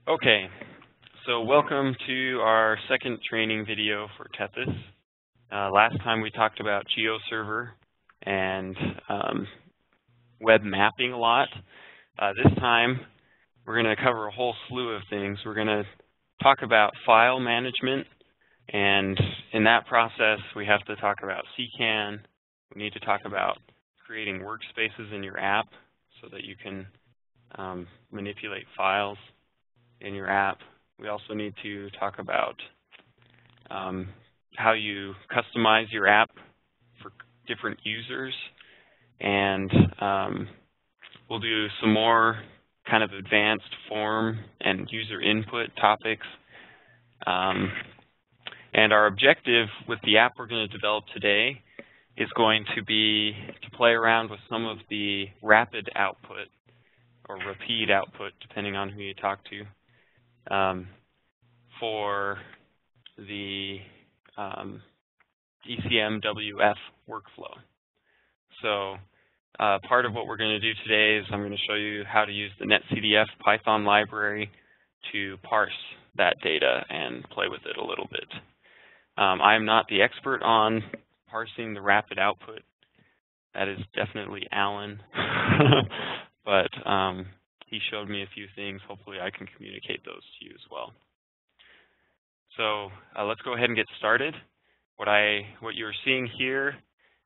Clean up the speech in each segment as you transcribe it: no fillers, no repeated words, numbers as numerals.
Okay, so welcome to our second training video for Tethys. Last time we talked about GeoServer and web mapping a lot. This time we're going to cover a whole slew of things. We're going to talk about file management, and in that process we have to talk about CKAN. We need to talk about creating workspaces in your app so that you can manipulate files in your app. We also need to talk about how you customize your app for different users, and we'll do some more kind of advanced form and user input topics. And our objective with the app we're going to develop today is going to be to play around with some of the rapid output or repeat output, depending on who you talk to, for the ECMWF workflow. So part of what we're going to do today is I'm going to show you how to use the NetCDF Python library to parse that data and play with it a little bit. I am not the expert on parsing the rapid output. That is definitely Alan. But he showed me a few things. Hopefully I can communicate those to you as well. So let's go ahead and get started. What you're seeing here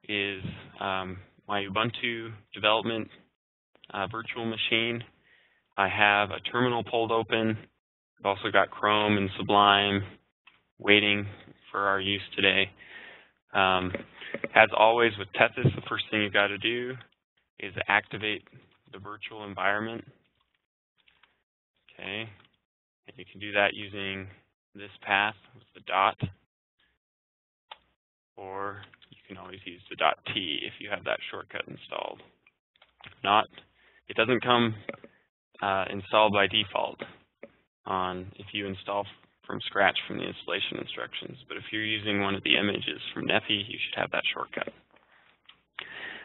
is my Ubuntu development virtual machine. I have a terminal pulled open. I've also got Chrome and Sublime waiting for our use today. As always with Tethys, the first thing you've got to do is activate the virtual environment. Okay, and you can do that using this path with the dot, or you can always use the .t if you have that shortcut installed. If not, it doesn't come installed by default if you install from scratch from the installation instructions. But if you're using one of the images from Nephi, you should have that shortcut.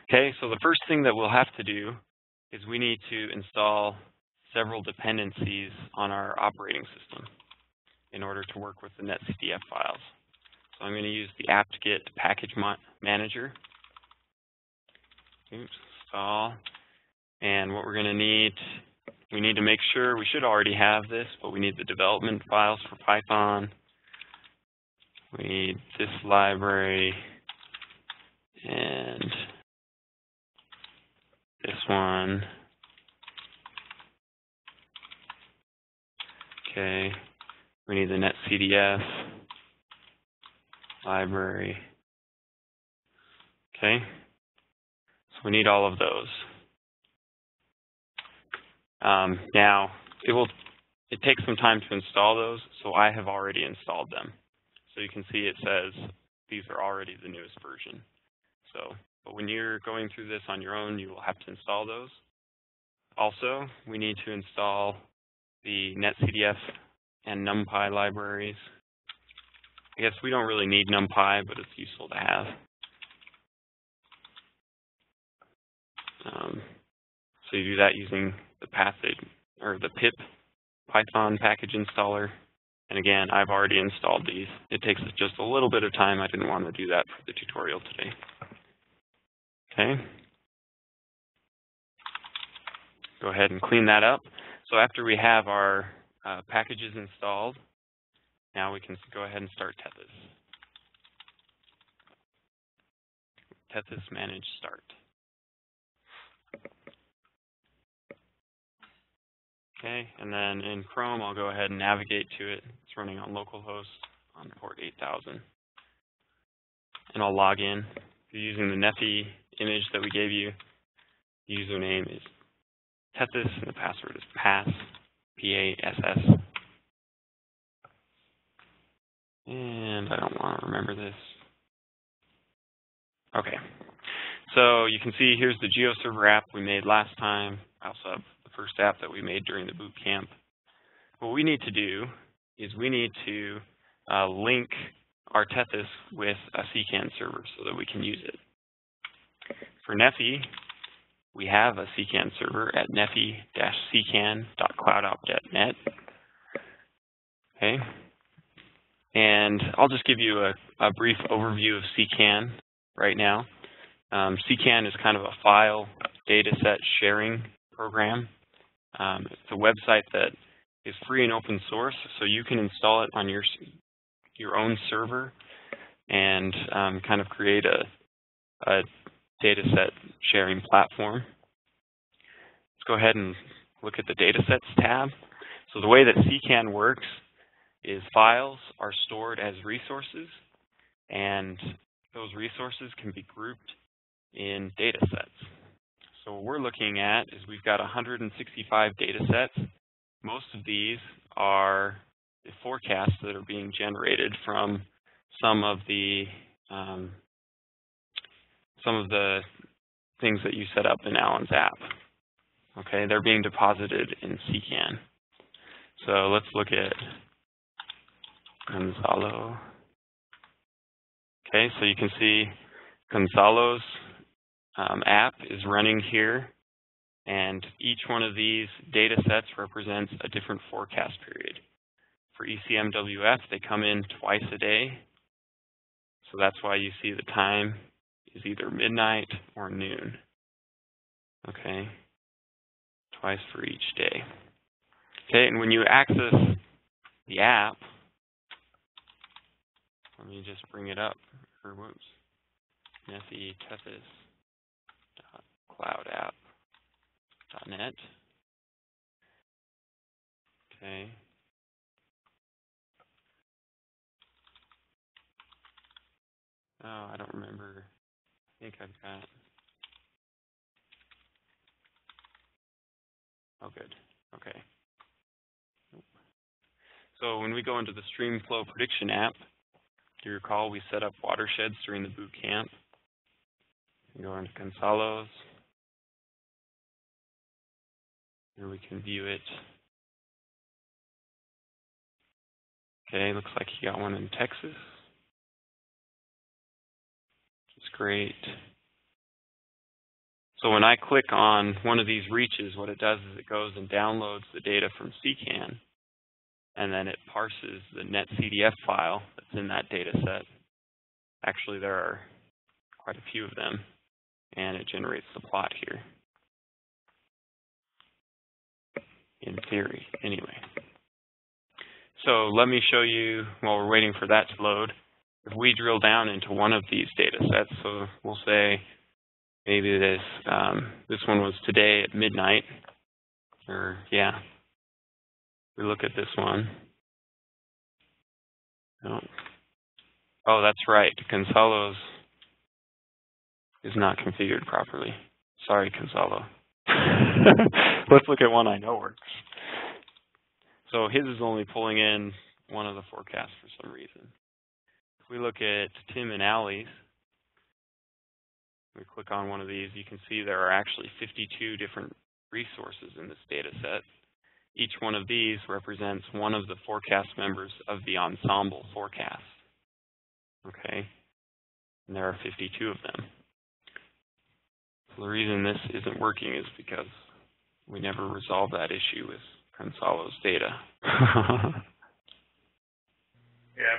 Okay, so the first thing that we'll have to do is we need to install several dependencies on our operating system in order to work with the NetCDF files. So I'm going to use the apt-get package manager. Install. And what we're going to need, we need to make sure, we should already have this, but we need the development files for Python. We need this library and this one. Okay, we need the NetCDF library. Okay, so we need all of those. Now, it takes some time to install those, so I have already installed them. So you can see it says these are already the newest version. But when you're going through this on your own, you will have to install those. Also, we need to install the NetCDF and NumPy libraries. I guess we don't really need NumPy, but it's useful to have. So you do that using the the pip Python package installer. And again, I've already installed these. It takes just a little bit of time. I didn't want to do that for the tutorial today. Okay. Go ahead and clean that up. So after we have our packages installed, now we can go ahead and start Tethys. Tethys manage start. Okay, and then in Chrome, I'll go ahead and navigate to it. It's running on localhost on port 8000. And I'll log in. If you're using the Nephi image that we gave you, the username is Tethys, and the password is pass, P-A-S-S. And I don't want to remember this. Okay, so you can see here's the GeoServer app we made last time. I also have the first app that we made during the boot camp. What we need to do is we need to link our Tethys with a CKAN server so that we can use it. For Nephi, we have a CKAN server at nephi-ckan.cloudopt.net. Okay. And I'll just give you a brief overview of CKAN right now. CKAN is kind of a file dataset sharing program. It's a website that is free and open source, so you can install it on your own server and kind of create a dataset sharing platform. Let's go ahead and look at the Datasets tab. So the way that CKAN works is files are stored as resources, and those resources can be grouped in datasets. So what we're looking at is we've got 165 datasets. Most of these are the forecasts that are being generated from some of the things that you set up in Alan's app. Okay, they're being deposited in CKAN. So let's look at Gonzalo. Okay, so you can see Gonzalo's app is running here, and each one of these data sets represents a different forecast period. For ECMWF, they come in twice a day, so that's why you see the time is either midnight or noon. Okay, twice for each day. Okay, and when you access the app, let me just bring it up. Or whoops, Nephi Tethys cloudapp.net. Okay. Oh, I don't remember. I think I've got. Oh, good. Okay. So when we go into the stream flow prediction app, do you recall we set up watersheds during the boot camp? We go into Gonzalo's. Here we can view it. Okay, looks like he got one in Texas. Which is great. So when I click on one of these reaches, what it does is it goes and downloads the data from CKAN, and then it parses the NetCDF file that's in that data set. Actually, there are quite a few of them, and it generates the plot here. In theory, anyway. So let me show you, while we're waiting for that to load, if we drill down into one of these data sets, so we'll say maybe this one was today at midnight, or yeah. We look at this one. Oh, that's right. Gonzalo's is not configured properly. Sorry, Gonzalo. Let's look at one I know works. So his is only pulling in one of the forecasts for some reason. If we look at Tim and Allie's, we click on one of these, you can see there are actually 52 different resources in this data set. Each one of these represents one of the forecast members of the ensemble forecast. Okay, and there are 52 of them. So the reason this isn't working is because we never resolved that issue with Gonzalo's data. Yeah,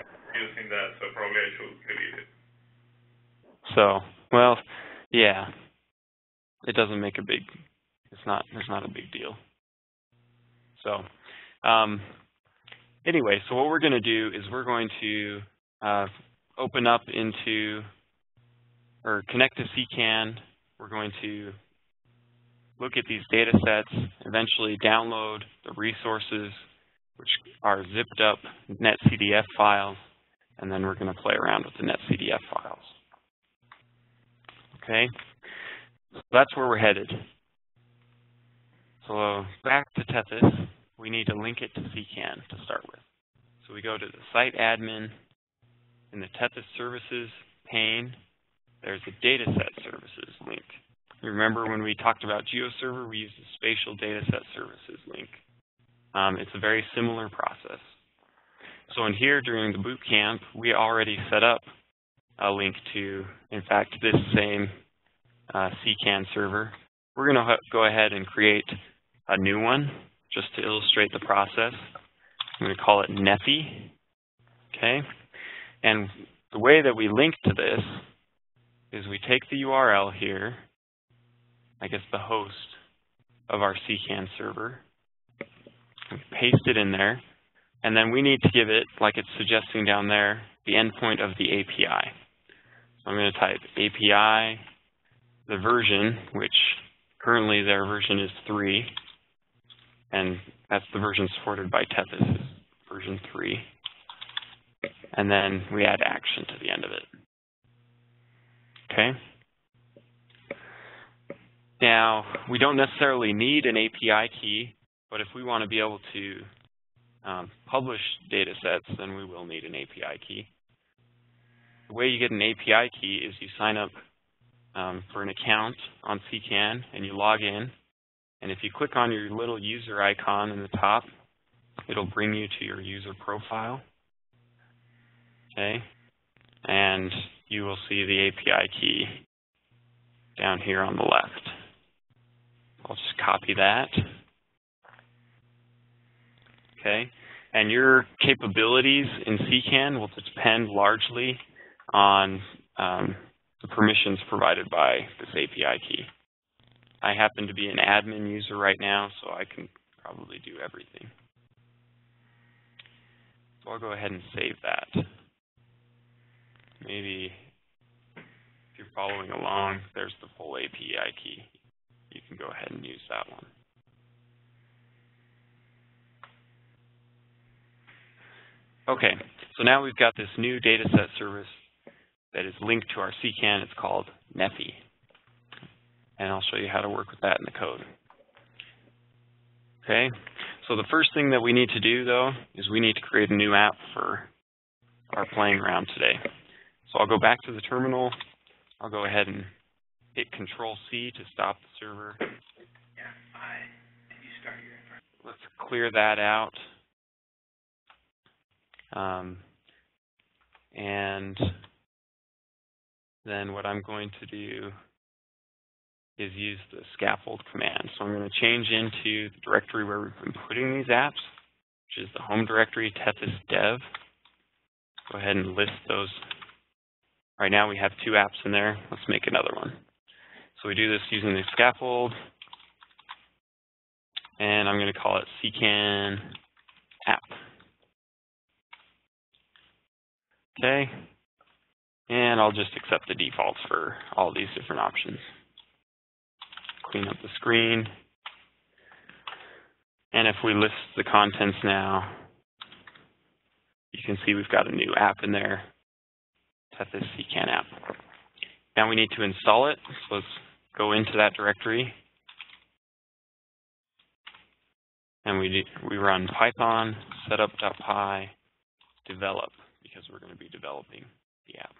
I'm using that, so probably I should delete it. So, well, yeah, it doesn't make a big, there's not a big deal. So, anyway, so what we're going to do is we're going to open up into, or connect to CKAN. We're going to look at these data sets, eventually download the resources, which are zipped up NetCDF files, and then we're going to play around with the NetCDF files. Okay, so that's where we're headed. So back to Tethys, we need to link it to CKAN to start with. So we go to the site admin. In the Tethys services pane, there's a dataset services link. You remember when we talked about GeoServer, we used the spatial dataset services link. It's a very similar process. So in here during the boot camp, we already set up a link to, in fact, this same CKAN server. We're going to go ahead and create a new one just to illustrate the process. I'm going to call it Nephi. Okay, and the way that we link to this is we take the URL here, I guess the host of our CKAN server, we paste it in there, and then we need to give it, like it's suggesting down there, the endpoint of the API. So I'm going to type API, the version, which currently their version is 3, and that's the version supported by Tethys, version 3. And then we add action to the end of it. Okay. Now, we don't necessarily need an API key, but if we want to be able to publish data sets, then we will need an API key. The way you get an API key is you sign up for an account on CKAN and you log in. And if you click on your little user icon in the top, it'll bring you to your user profile. Okay, and you will see the API key down here on the left. I'll just copy that. Okay, and your capabilities in CKAN will depend largely on the permissions provided by this API key. I happen to be an admin user right now, so I can probably do everything. So I'll go ahead and save that. Maybe if you're following along, there's the full API key. You can go ahead and use that one. Okay, so now we've got this new dataset service that is linked to our CKAN. It's called Nephi. And I'll show you how to work with that in the code. Okay, so the first thing that we need to do, though, is we need to create a new app for our playing around today. So I'll go back to the terminal. I'll go ahead and hit Control-C to stop the server. Let's clear that out. And then what I'm going to do is use the scaffold command. So I'm going to change into the directory where we've been putting these apps, which is the home directory, Tethys dev. Go ahead and list those. Right now we have 2 apps in there. Let's make another one. So we do this using the scaffold, and I'm going to call it CKAN app. Okay, and I'll just accept the defaults for all these different options. Clean up the screen, and if we list the contents now, you can see we've got a new app in there, Tethys CKAN app. Now we need to install it, so let's go into that directory, and we run Python setup.py develop, because we're going to be developing the app.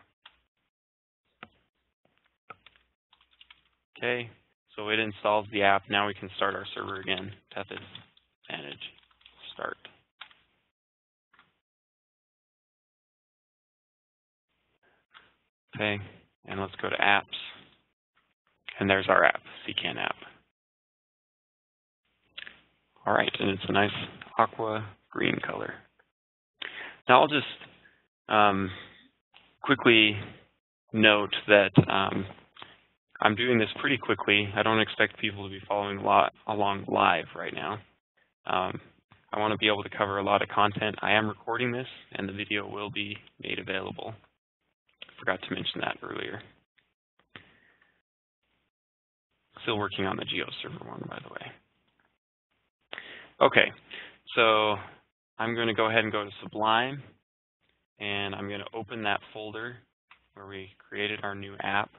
Okay, so it installs the app. Now we can start our server again. Tethys manage start. Okay, and let's go to apps. And there's our app, CKAN app. All right, and it's a nice aqua green color. Now I'll just quickly note that I'm doing this pretty quickly. I don't expect people to be following along live right now. I want to be able to cover a lot of content. I am recording this, and the video will be made available. I forgot to mention that earlier. Still working on the GeoServer one, by the way. Okay, so I'm going to go ahead and go to Sublime, and I'm going to open that folder where we created our new app.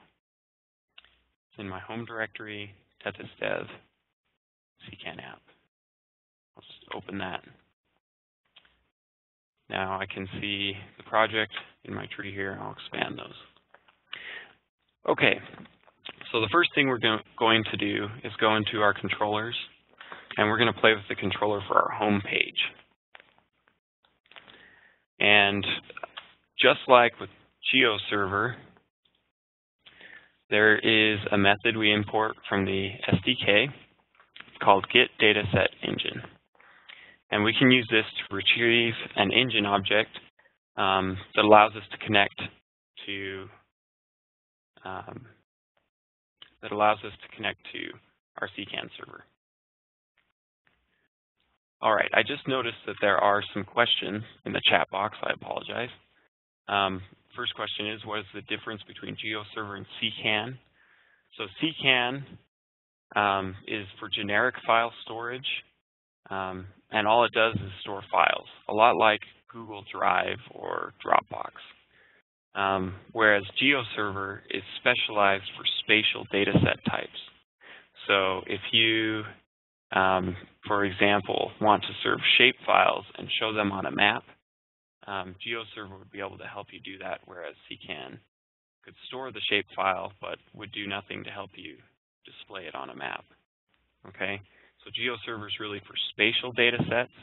It's in my home directory, Tethys dev, CKAN app. I'll just open that. Now I can see the project in my tree here, and I'll expand those. Okay, so the first thing we're going to do is go into our controllers, and we're going to play with the controller for our home page. And just like with GeoServer, there is a method we import from the SDK. It's called getDatasetEngine. And we can use this to retrieve an engine object that allows us to connect to our CKAN server. All right, I just noticed that there are some questions in the chat box. I apologize. First question is, what is the difference between GeoServer and CKAN? So CKAN is for generic file storage, and all it does is store files, a lot like Google Drive or Dropbox. Whereas GeoServer is specialized for spatial data set types. So if you, for example, want to serve shape files and show them on a map, GeoServer would be able to help you do that, whereas CKAN could store the shape file but would do nothing to help you display it on a map. Okay, so GeoServer is really for spatial data sets.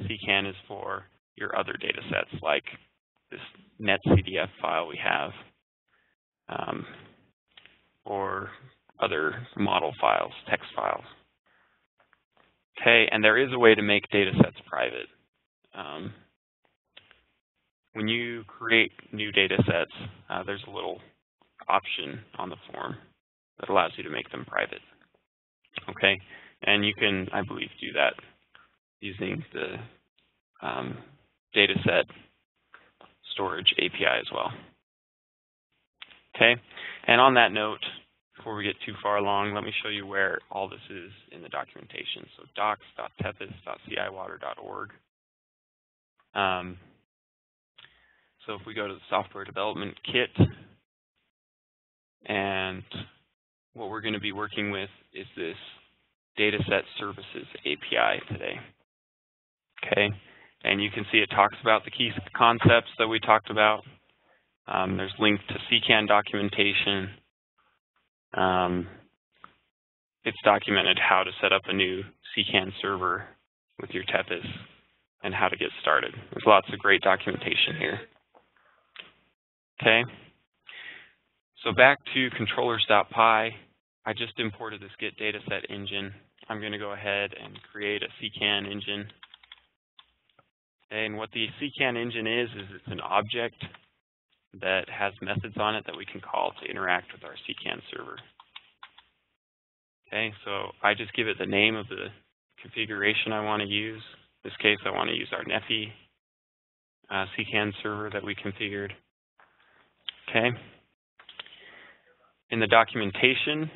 CKAN is for your other data sets, like this NetCDF file we have, or other model files, text files. Okay, and there is a way to make data sets private. When you create new data sets, there's a little option on the form that allows you to make them private. Okay, and you can, I believe, do that using the Dataset Storage API as well. Okay, and on that note, before we get too far along, let me show you where all this is in the documentation. So docs.tethys.ciwater.org. So if we go to the software development kit, and what we're going to be working with is this Dataset Services API today. Okay, and you can see it talks about the key concepts that we talked about. There's links to CKAN documentation. It's documented how to set up a new CKAN server with your Tethys and how to get started. There's lots of great documentation here. Okay, so back to controllers.py. I just imported this get dataset engine. I'm going to go ahead and create a CKAN engine. And what the CKAN engine is it's an object that has methods on it that we can call to interact with our CKAN server. Okay, so I just give it the name of the configuration I want to use. In this case, I want to use our Nephi CKAN server that we configured. Okay. In the documentation,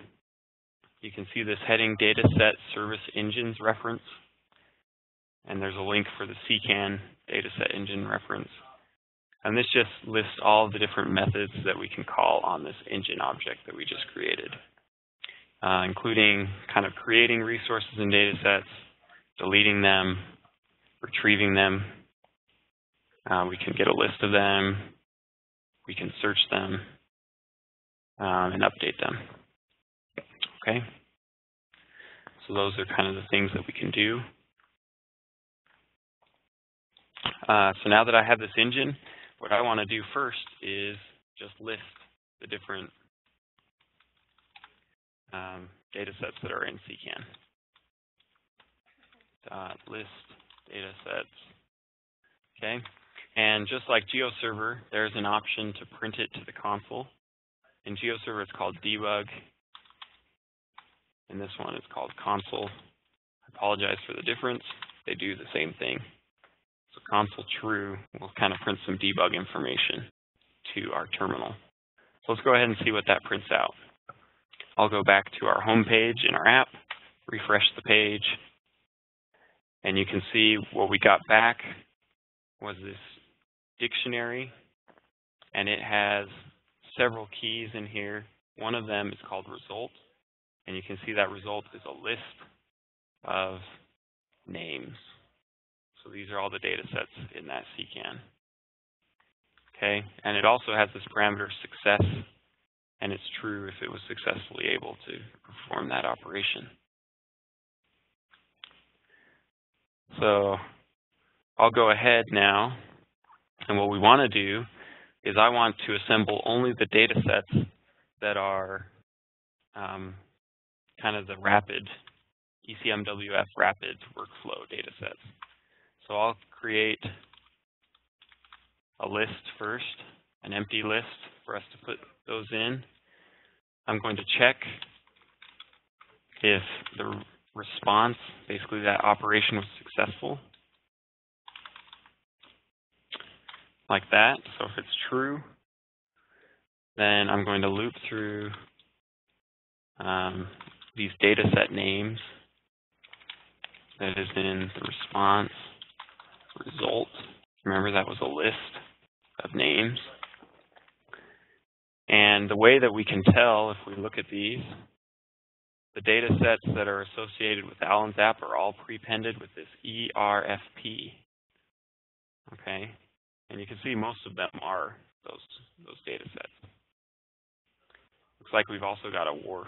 you can see this heading Dataset Service Engines reference, and there's a link for the CKAN Dataset Engine reference. And this just lists all of the different methods that we can call on this engine object that we just created, including kind of creating resources and data sets, deleting them, retrieving them. We can get a list of them. We can search them and update them. Okay. So those are kind of the things that we can do. So now that I have this engine, what I want to do first is just list the different data sets that are in CKAN. List data sets. Okay. And just like GeoServer, there's an option to print it to the console. In GeoServer, it's called debug. And this one is called console. I apologize for the difference. They do the same thing. So console true will kind of print some debug information to our terminal. So let's go ahead and see what that prints out. I'll go back to our home page in our app, refresh the page, and you can see what we got back was this dictionary, and it has several keys in here. One of them is called result, and you can see that result is a list of names. So these are all the data sets in that CKAN. Okay, and it also has this parameter success, and it's true if it was successfully able to perform that operation. So I'll go ahead now, and what we want to do is I want to assemble only the data sets that are kind of the rapid, ECMWF rapid workflow data sets. So I'll create a list first, an empty list for us to put those in. I'm going to check if the response, basically that operation, was successful, like that. So if it's true, then I'm going to loop through these data set names that is in the response result. Remember, that was a list of names. And the way that we can tell, if we look at these, the data sets that are associated with Allen's app are all prepended with this ERFP. Okay, and you can see most of them are those data sets. Looks like we've also got a WRF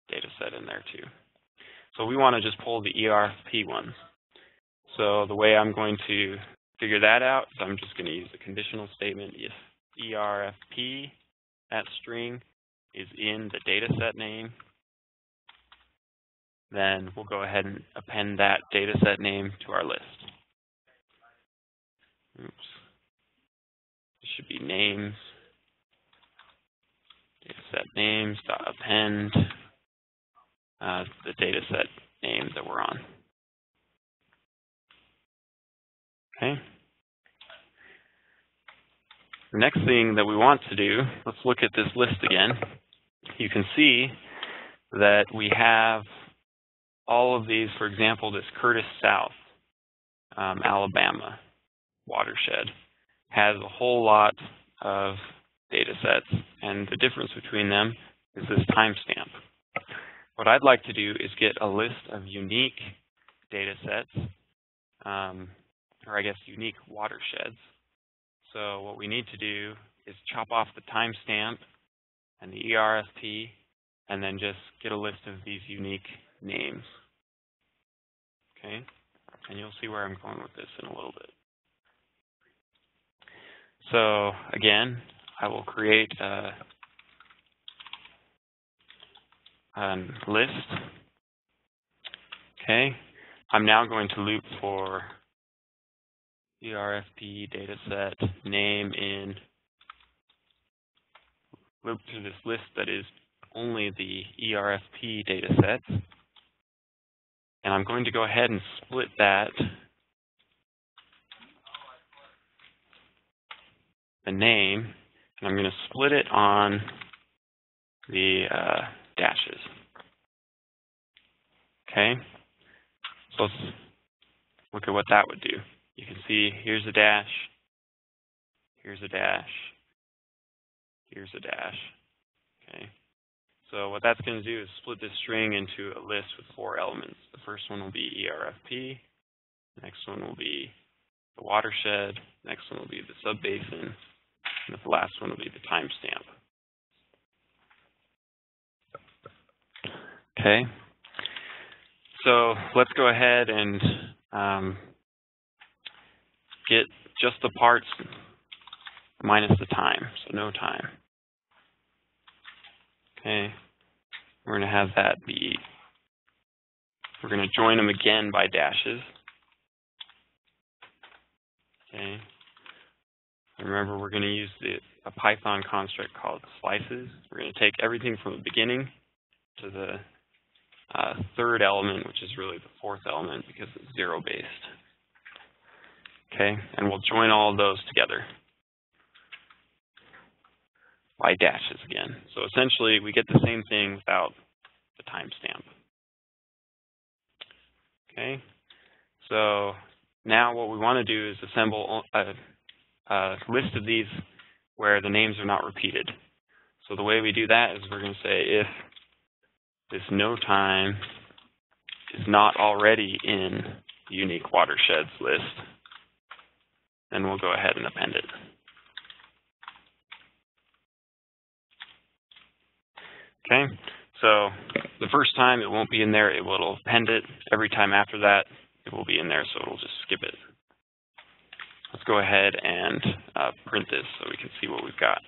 data set in there too. So we want to just pull the ERFP ones. So the way I'm going to figure that out is I'm just going to use a conditional statement. If ERFP, that string, is in the data set name, then we'll go ahead and append that data set name to our list. Oops. It should be names, dataset names dot append the dataset name that we're on. Okay. The next thing that we want to do, let's look at this list again. You can see that we have all of these. For example, this Curtis South, Alabama watershed has a whole lot of data sets, and the difference between them is this timestamp. What I'd like to do is get a list of unique data sets, or I guess unique watersheds. So what we need to do is chop off the timestamp and the ERFP, and then just get a list of these unique names. Okay, and you'll see where I'm going with this in a little bit. So again, I will create a list. Okay, I'm now going to loop for ERFP dataset name in, loop through this list that is only the ERFP datasets. And I'm going to go ahead and split that, the name, and I'm going to split it on the dashes. Okay, so let's look at what that would do. You can see here's a dash, here's a dash, here's a dash. Okay, so what that's going to do is split this string into a list with 4 elements. The first one will be ERFP, the next one will be the watershed, the next one will be the subbasin, and the last one will be the timestamp. Okay, so let's go ahead and get just the parts minus the time, so no time. Okay, we're going to have that be, we're going to join them again by dashes. Okay, and remember, we're going to use a Python construct called slices. We're going to take everything from the beginning to the third element, which is really the 4th element because it's 0-based. Okay, and we'll join all of those together by dashes again. So essentially, we get the same thing without the timestamp. Okay, so now what we want to do is assemble a list of these where the names are not repeated. So the way we do that is we're going to say if this no time is not already in the unique watersheds list, then we'll go ahead and append it. Okay, so the first time it won't be in there, it will append it. Every time after that, it will be in there, so it'll just skip it. Let's go ahead and print this so we can see what we've got.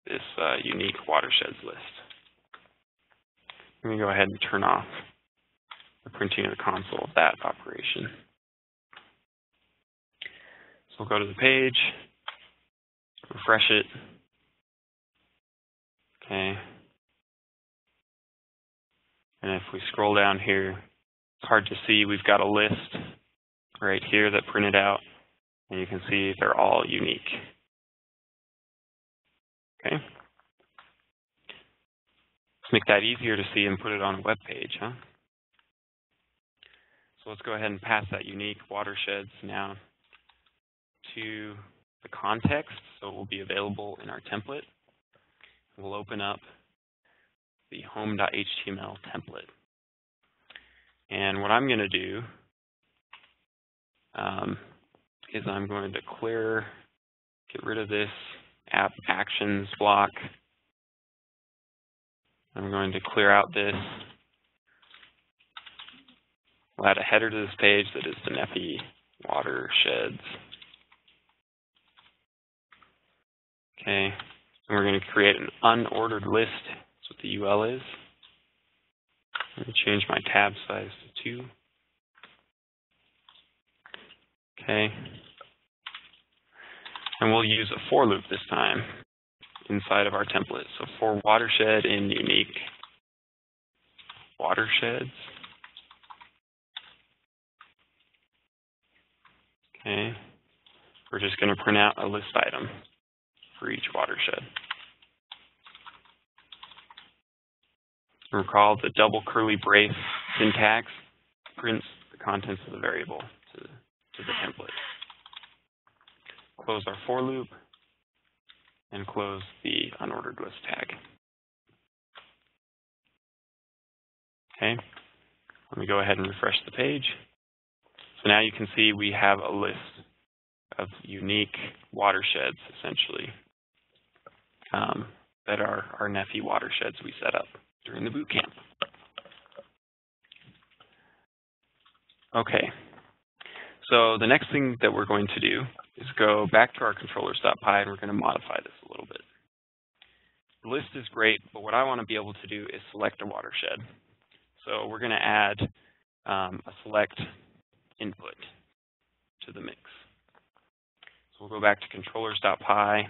This unique watersheds list. Let me go ahead and turn off the printing of the console of that operation. So we'll go to the page, refresh it. Okay. And if we scroll down here, it's hard to see. We've got a list right here that printed out, and you can see they're all unique. Okay. Let's make that easier to see and put it on a web page, huh? So let's go ahead and pass that unique watersheds now to the context, so it will be available in our template. We'll open up the home.html template. And what I'm going to do is I'm going to get rid of this app actions block. I'm going to clear out this. We'll add a header to this page that is the Nephi watersheds. Okay, and we're going to create an unordered list. That's what the UL is. I'm going to change my tab size to 2. Okay, and we'll use a for loop this time inside of our template. So for watershed in unique watersheds. Okay, we're just going to print out a list item for each watershed. Recall the double curly brace syntax prints the contents of the variable to the template. Close our for loop and close the unordered list tag. Okay, let me go ahead and refresh the page. So now you can see we have a list of unique watersheds, essentially, that are our Nephi watersheds we set up during the boot camp. Okay, so the next thing that we're going to do is go back to our controllers.py and we're going to modify this a little bit. The list is great, but what I want to be able to do is select a watershed. So we're going to add a select input to the mix. So we'll go back to controllers.py,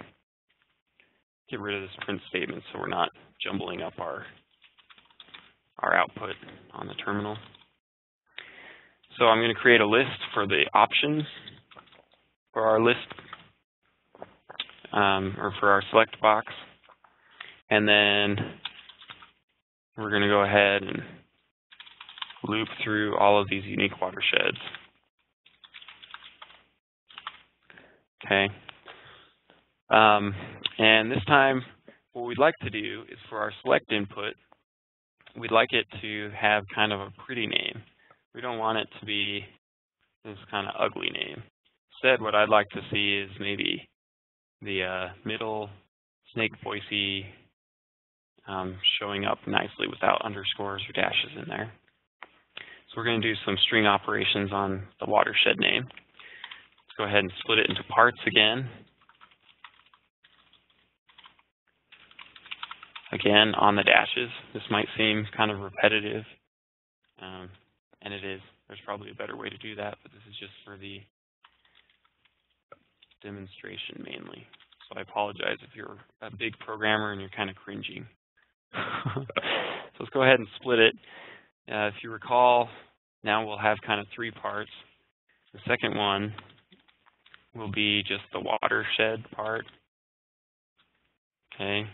get rid of this print statement so we're not jumbling up our output on the terminal. So I'm going to create a list for the options for our list, or for our select box. And then we're going to go ahead and loop through all of these unique watersheds. Okay. And this time, what we'd like to do is for our select input, we'd like it to have kind of a pretty name. We don't want it to be this kind of ugly name. Instead, what I'd like to see is maybe the middle Snake Boise showing up nicely without underscores or dashes in there. So we're going to do some string operations on the watershed name. Let's go ahead and split it into parts again. Again, on the dashes. This might seem kind of repetitive, and it is. There's probably a better way to do that, but this is just for the demonstration mainly. So I apologize if you're a big programmer and you're kind of cringing. So let's go ahead and split it. If you recall, now we'll have kind of 3 parts. The second one will be just the watershed part. Okay.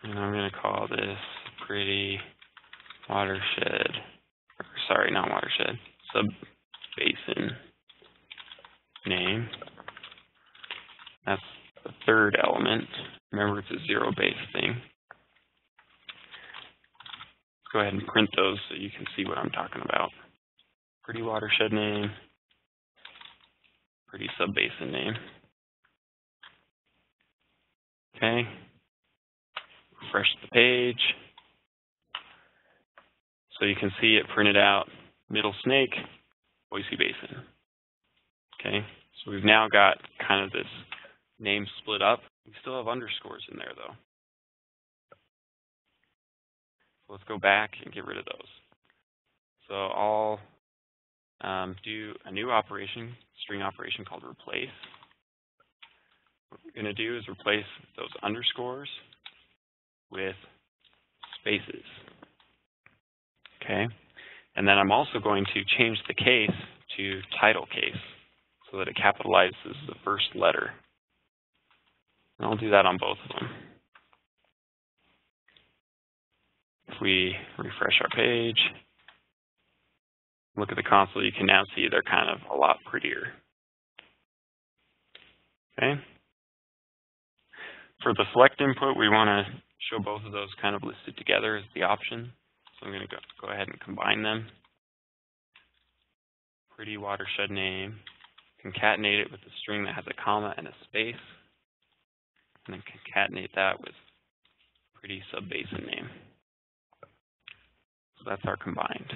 And I'm going to call this pretty watershed, or sorry, not watershed, sub-basin name. That's the third element. Remember, it's a zero-based thing. Let's go ahead and print those so you can see what I'm talking about. Pretty watershed name, pretty sub-basin name. Okay. Refresh the page. So you can see it printed out Middle Snake, Boise Basin. Okay, so we've now got kind of this name split up. We still have underscores in there though. So let's go back and get rid of those. So I'll do a new operation, string operation called replace. What we're going to do is replace those underscores with spaces. Okay, and then I'm also going to change the case to title case so that it capitalizes the first letter. And I'll do that on both of them. If we refresh our page, look at the console, you can now see they're kind of a lot prettier. Okay. For the select input, we want to show both of those kind of listed together as the option. So I'm going to go ahead and combine them. Pretty watershed name. Concatenate it with a string that has a comma and a space. And then concatenate that with pretty subbasin name. So that's our combined.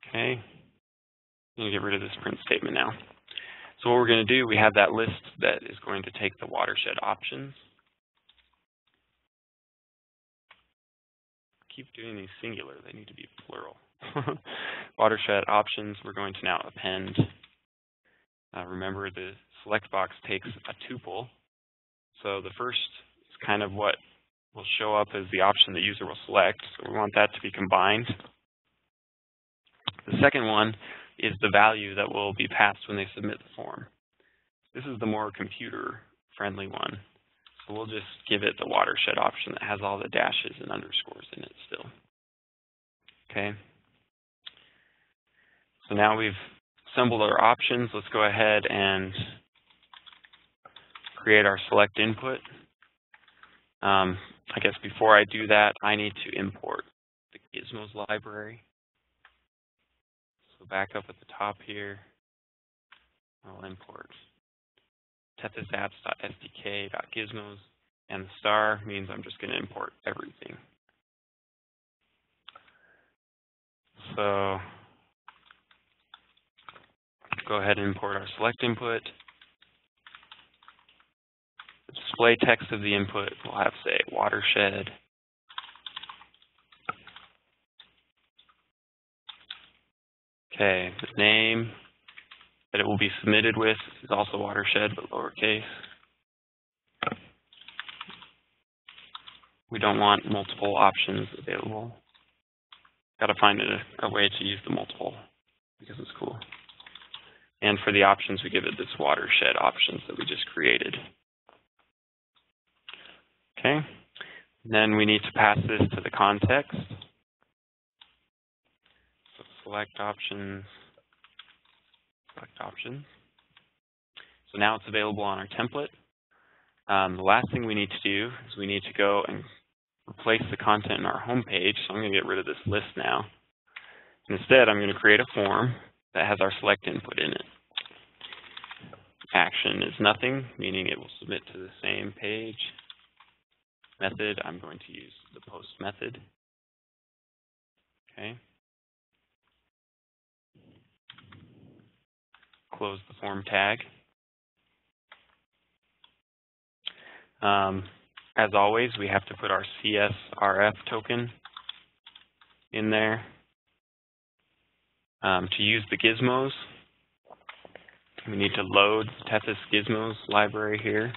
Okay. I'm going to get rid of this print statement now. So what we're going to do, we have that list that is going to take the watershed options. Keep doing these singular, they need to be plural. Watershed options, we're going to now append. Remember, the select box takes a tuple. So the first is kind of what will show up as the option the user will select. So we want that to be combined. The second one is the value that will be passed when they submit the form. This is the more computer-friendly one. So we'll just give it the watershed option that has all the dashes and underscores in it still. Okay. So now we've assembled our options. Let's go ahead and create our select input. I guess before I do that, I need to import the Gizmos library. So back up at the top here, I'll import Tethys apps.sdk.gizmos, and the star means I'm just going to import everything. So go ahead and import our select input. The display text of the input will have, say, watershed. Okay, the name that it will be submitted with is also watershed, but lowercase. We don't want multiple options available. Got to find a way to use the multiple because it's cool. And for the options, we give it this watershed options that we just created. Okay. And then we need to pass this to the context. So select options. Select options. So now it's available on our template. The last thing we need to do is we need to go and replace the content in our home page. So I'm going to get rid of this list now. And instead, I'm going to create a form that has our select input in it. Action is nothing, meaning it will submit to the same page. Method, I'm going to use the post method. Okay. Close the form tag. As always, we have to put our CSRF token in there. To use the gizmos, we need to load the Tethys Gizmos library here.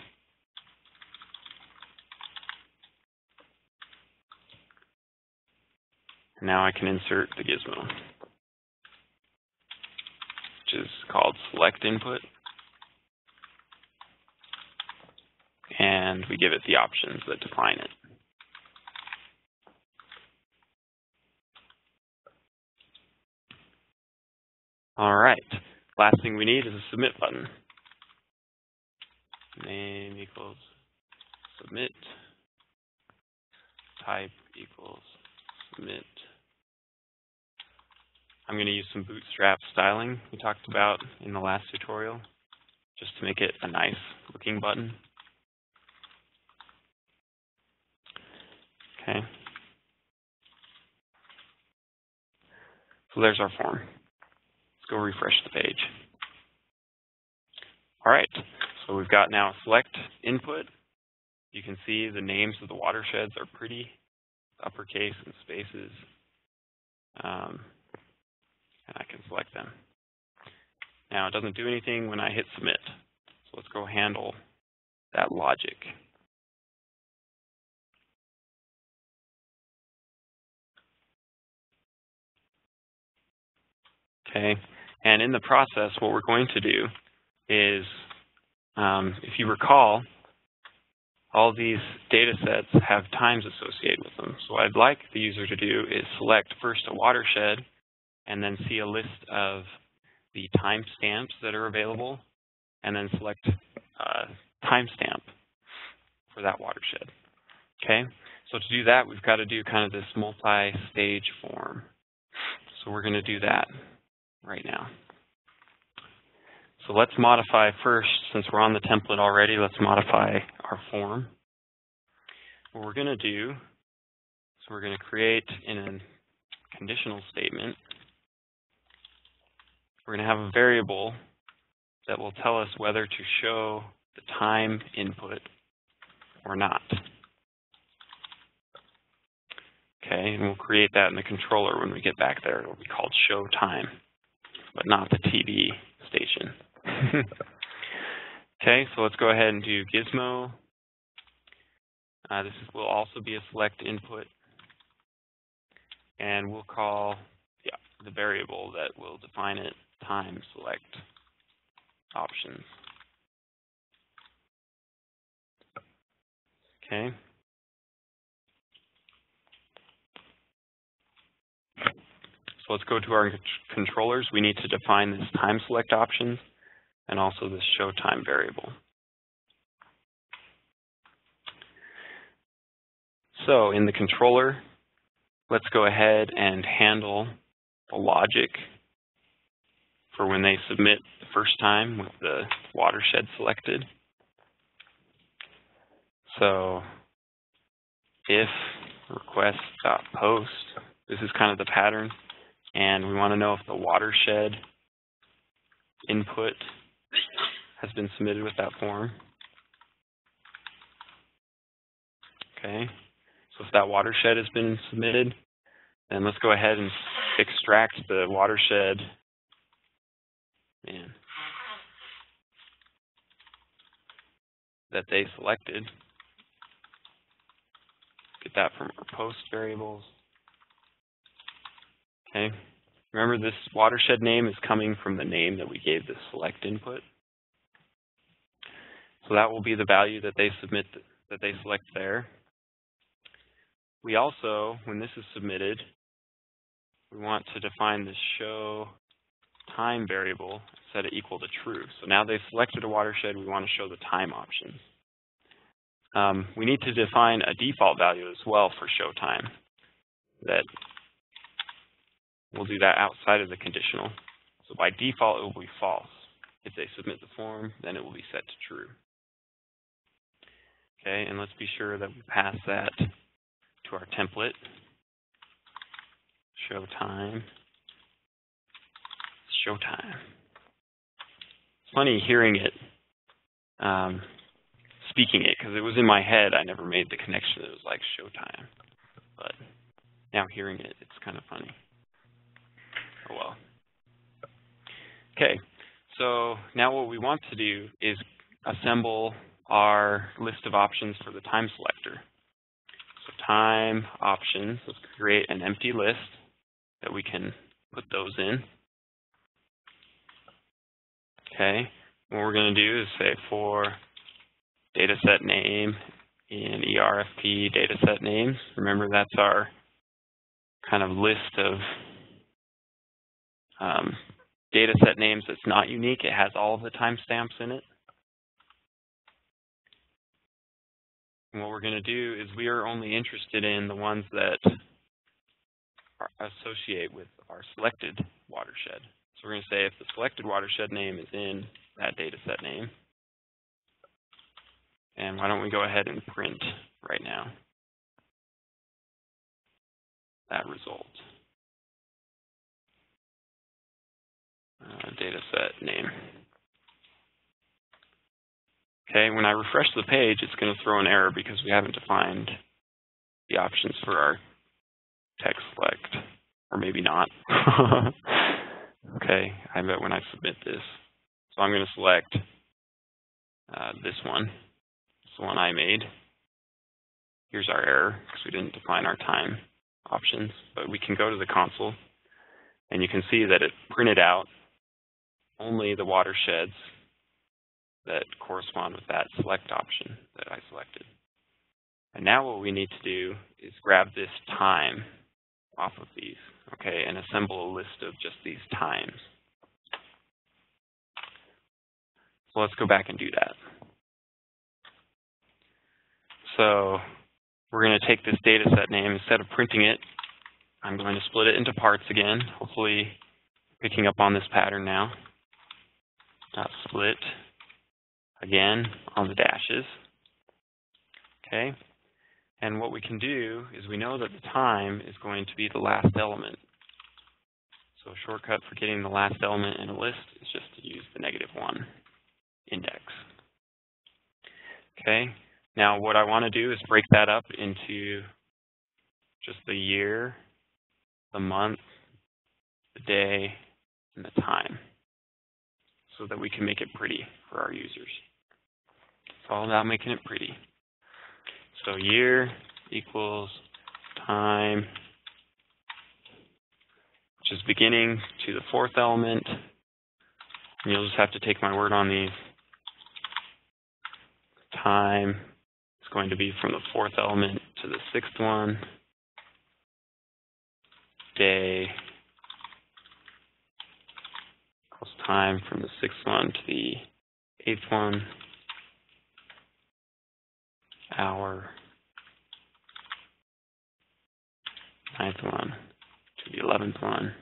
Now I can insert the gizmo, which is called select input. And we give it the options that define it. All right. Last thing we need is a submit button. Name equals submit. Type equals submit. I'm going to use some bootstrap styling we talked about in the last tutorial, just to make it a nice looking button. Okay. So there's our form. Let's go refresh the page. All right. So we've got now a select input. You can see the names of the watersheds are pretty, uppercase and spaces. and I can select them. Now, it doesn't do anything when I hit submit. So let's go handle that logic. Okay, and in the process, what we're going to do is, if you recall, all these data sets have times associated with them. So what I'd like the user to do is select first a watershed and then see a list of the timestamps that are available, and then select timestamp for that watershed. Okay, so to do that, we've got to do kind of this multi-stage form. So we're going to do that right now. So let's modify first, since we're on the template already, let's modify our form. What we're going to do is we're going to create in a conditional statement, we're going to have a variable that will tell us whether to show the time input or not. Okay, and we'll create that in the controller when we get back there. It'll be called show time, but not the TV station. Okay, so let's go ahead and do Gizmo. This will also be a select input, and we'll call the variable that will define it time select options. Okay. So let's go to our controllers. We need to define this time select options and also this show time variable. So in the controller, let's go ahead and handle the logic for when they submit the first time with the watershed selected. So if request.post, this is kind of the pattern, and we want to know if the watershed input has been submitted with that form. Okay, so if that watershed has been submitted, then let's go ahead and extract the watershed. That they selected. Get that from our post variables. Okay. Remember, this watershed name is coming from the name that we gave the select input. So that will be the value that they submit, that they select there. We also, when this is submitted, we want to define the show time variable, set it equal to true. So now they've selected a watershed, we want to show the time options. We need to define a default value as well for show time. That we'll do that outside of the conditional. So by default, it will be false. If they submit the form, then it will be set to true. Okay, and let's be sure that we pass that to our template. Show time. Show time. It's funny hearing it, speaking it, because it was in my head. I never made the connection that it was like show time. But now hearing it, it's kind of funny. Oh well. Okay, so now what we want to do is assemble our list of options for the time selector. So time options, let's create an empty list that we can put those in. Okay, what we're going to do is say for dataset name in ERFP dataset names. Remember, that's our kind of list of dataset names that's not unique. It has all of the timestamps in it. And what we're going to do is we are only interested in the ones that are associate with our selected watershed. So we're going to say if the selected watershed name is in that dataset name, and why don't we go ahead and print right now that result. Dataset name. Okay, when I refresh the page, it's going to throw an error because we haven't defined the options for our text select or maybe not. Okay, I bet when I submit this. So I'm going to select this one. It's the one I made. Here's our error because we didn't define our time options, but we can go to the console and you can see that it printed out only the watersheds that correspond with that select option that I selected. And now what we need to do is grab this time off of these, okay, and assemble a list of just these times. So let's go back and do that. So we're going to take this data set name. Instead of printing it, I'm going to split it into parts again, hopefully picking up on this pattern now. Split again on the dashes. Okay. And what we can do is we know that the time is going to be the last element. So a shortcut for getting the last element in a list is just to use the -1 index. Okay. Now what I want to do is break that up into just the year, the month, the day, and the time, so that we can make it pretty for our users. It's all about making it pretty. So year equals time, which is beginning to the 4th element. And you'll just have to take my word on these. Time is going to be from the 4th element to the 6th one. Day equals time from the 6th one to the 8th one. Hour, 9th one to the 11th one.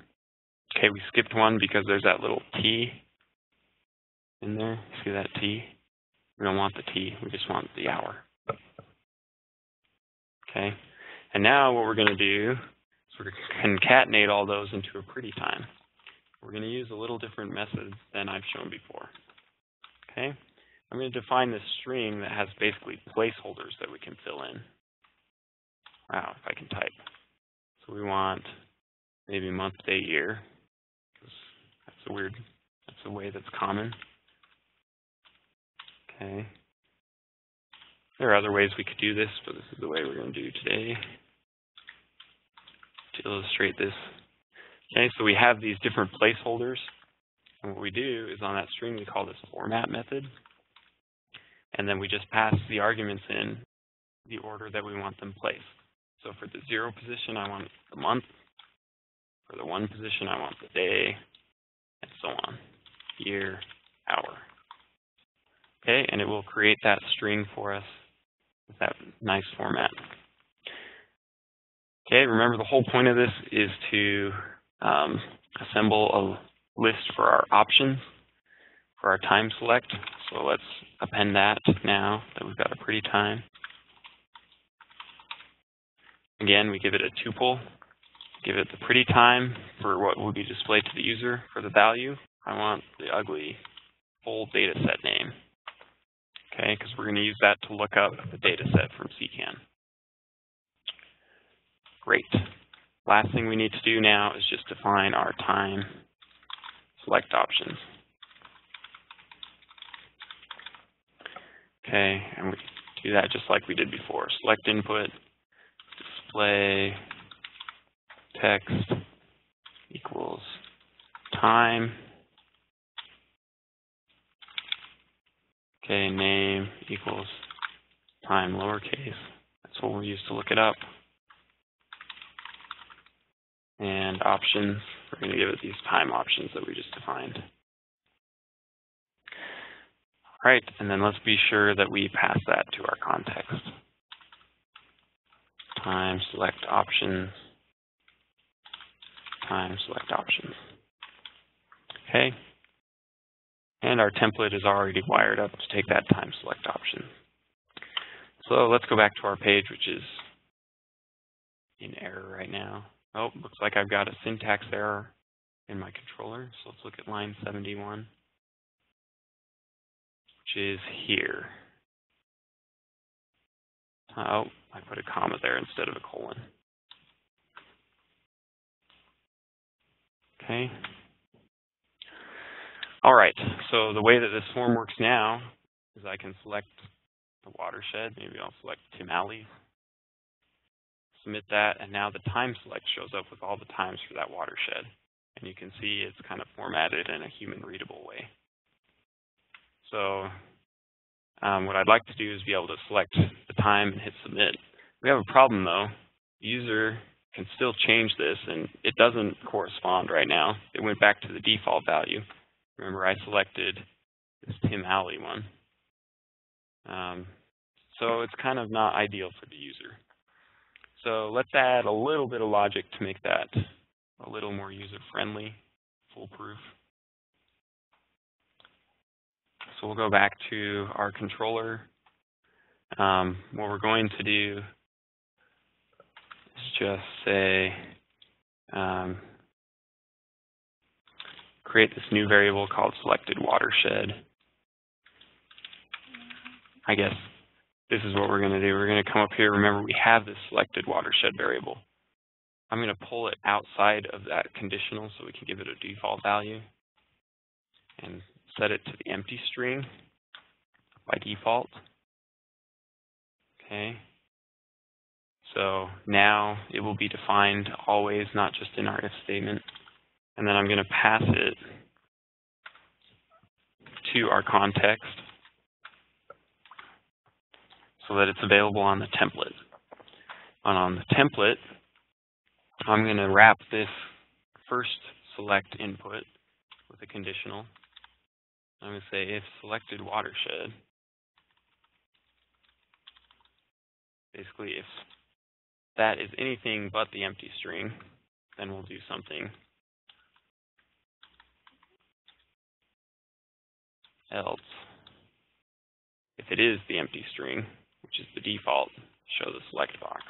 Okay, we skipped one because there's that little T in there. See that T? We don't want the T, we just want the hour. Okay, and now what we're going to do is we're going to concatenate all those into a pretty time. We're going to use a little different method than I've shown before. Okay. I'm going to define this string that has basically placeholders that we can fill in. Wow, if I can type. So we want maybe month, day, year, because that's a way that's common. Okay. There are other ways we could do this, but this is the way we're going to do today to illustrate this. Okay, so we have these different placeholders, and what we do is on that string we call this format method. And then we just pass the arguments in the order that we want them placed. So for the 0 position, I want the month. For the 1 position, I want the day, and so on. Year, hour. Okay, and it will create that string for us with that nice format. Okay, remember the whole point of this is to assemble a list for our options for our time select. So let's append that now that we've got a pretty time. Again, we give it a tuple, give it the pretty time for what will be displayed to the user. For the value, I want the ugly full data set name. Okay, because we're going to use that to look up the data set from CKAN. Great. Last thing we need to do now is just define our time select options. Okay, and we do that just like we did before. Select input, display, text equals time. Okay, name equals time lowercase. That's what we'll use to look it up. And options, we're going to give it these time options that we just defined. All right, and then let's be sure that we pass that to our context. Time select options, time select options. Okay, and our template is already wired up to take that time select option. So let's go back to our page, which is in error right now. Oh, looks like I've got a syntax error in my controller. So let's look at line 71, which is here. Oh, I put a comma there instead of a colon. Okay. All right, so the way that this form works now is I can select the watershed. Maybe I'll select Tim Alley, submit that, and now the time select shows up with all the times for that watershed. And you can see it's kind of formatted in a human readable way. So what I'd like to do is be able to select the time and hit submit. We have a problem though. The user can still change this and it doesn't correspond right now. It went back to the default value. Remember, I selected this Tim Alley one. So it's kind of not ideal for the user. So let's add a little bit of logic to make that a little more user-friendly, foolproof. So we'll go back to our controller. What we're going to do is just say, create this new variable called selected watershed. I guess this is what we're going to do. We're going to come up here. Remember, we have this selected watershed variable. I'm going to pull it outside of that conditional so we can give it a default value and set it to the empty string by default. Okay. So now it will be defined always, not just in our if statement. And then I'm going to pass it to our context so that it's available on the template. And on the template, I'm going to wrap this first select input with a conditional. I'm going to say if selected watershed. Basically, if that is anything but the empty string, then we'll do something else. If it is the empty string, which is the default, show the select box.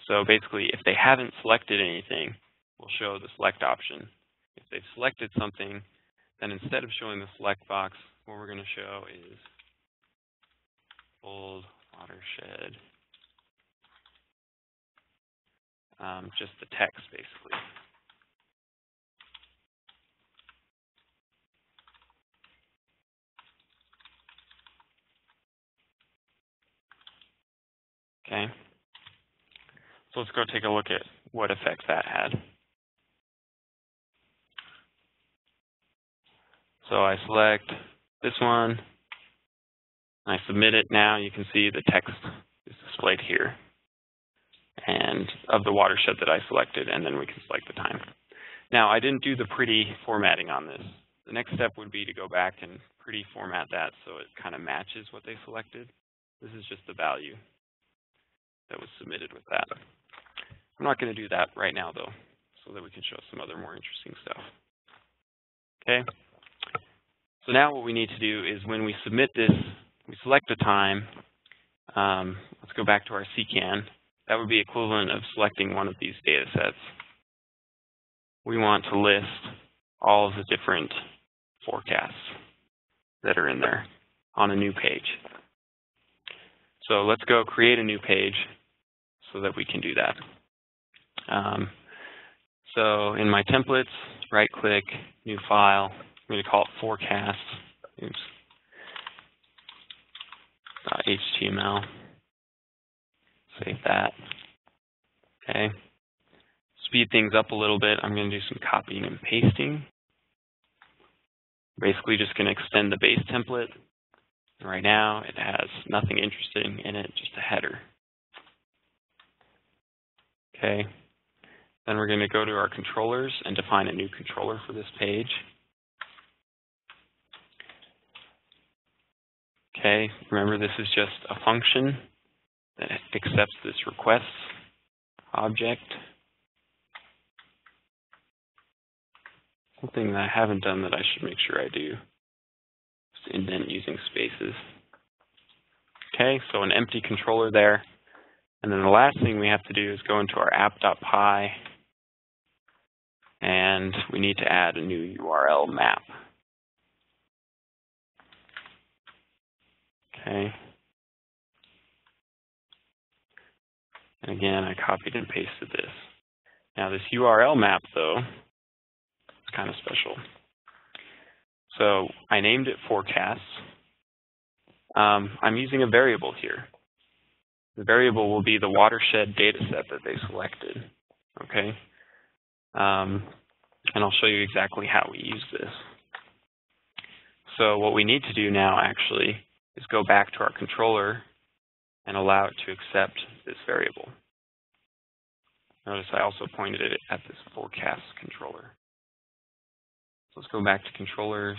So basically, if they haven't selected anything, we'll show the select option. If they've selected something, then instead of showing the select box, what we're going to show is bold watershed, just the text basically. Okay. So let's go take a look at what effects that had. So I select this one, I submit it. Now you can see the text is displayed here and of the watershed that I selected, and then we can select the time. Now I didn't do the pretty formatting on this. The next step would be to go back and pretty format that so it kind of matches what they selected. This is just the value that was submitted with that. I'm not going to do that right now though, so that we can show some other more interesting stuff. Okay. So now what we need to do is when we submit this, we select a time. Let's go back to our CKAN. That would be equivalent of selecting one of these data sets. We want to list all of the different forecasts that are in there on a new page. So let's go create a new page so that we can do that. So in my templates, right-click, new file. I'm going to call it forecast. Oops. .html. Save that. Okay. Speed things up a little bit. I'm going to do some copying and pasting. Basically just going to extend the base template. Right now it has nothing interesting in it, just a header. Okay. Then we're going to go to our controllers and define a new controller for this page. Okay, remember this is just a function that accepts this request object. Something that I haven't done that I should make sure I do is indent using spaces. Okay, so an empty controller there. And then the last thing we have to do is go into our app.py and we need to add a new URL map. Okay. And again, I copied and pasted this. Now this URL map, though, is kind of special. So I named it forecasts. I'm using a variable here. The variable will be the watershed data set that they selected. Okay? And I'll show you exactly how we use this. So what we need to do now actually is go back to our controller and allow it to accept this variable. Notice I also pointed it at this forecast controller. So let's go back to controllers,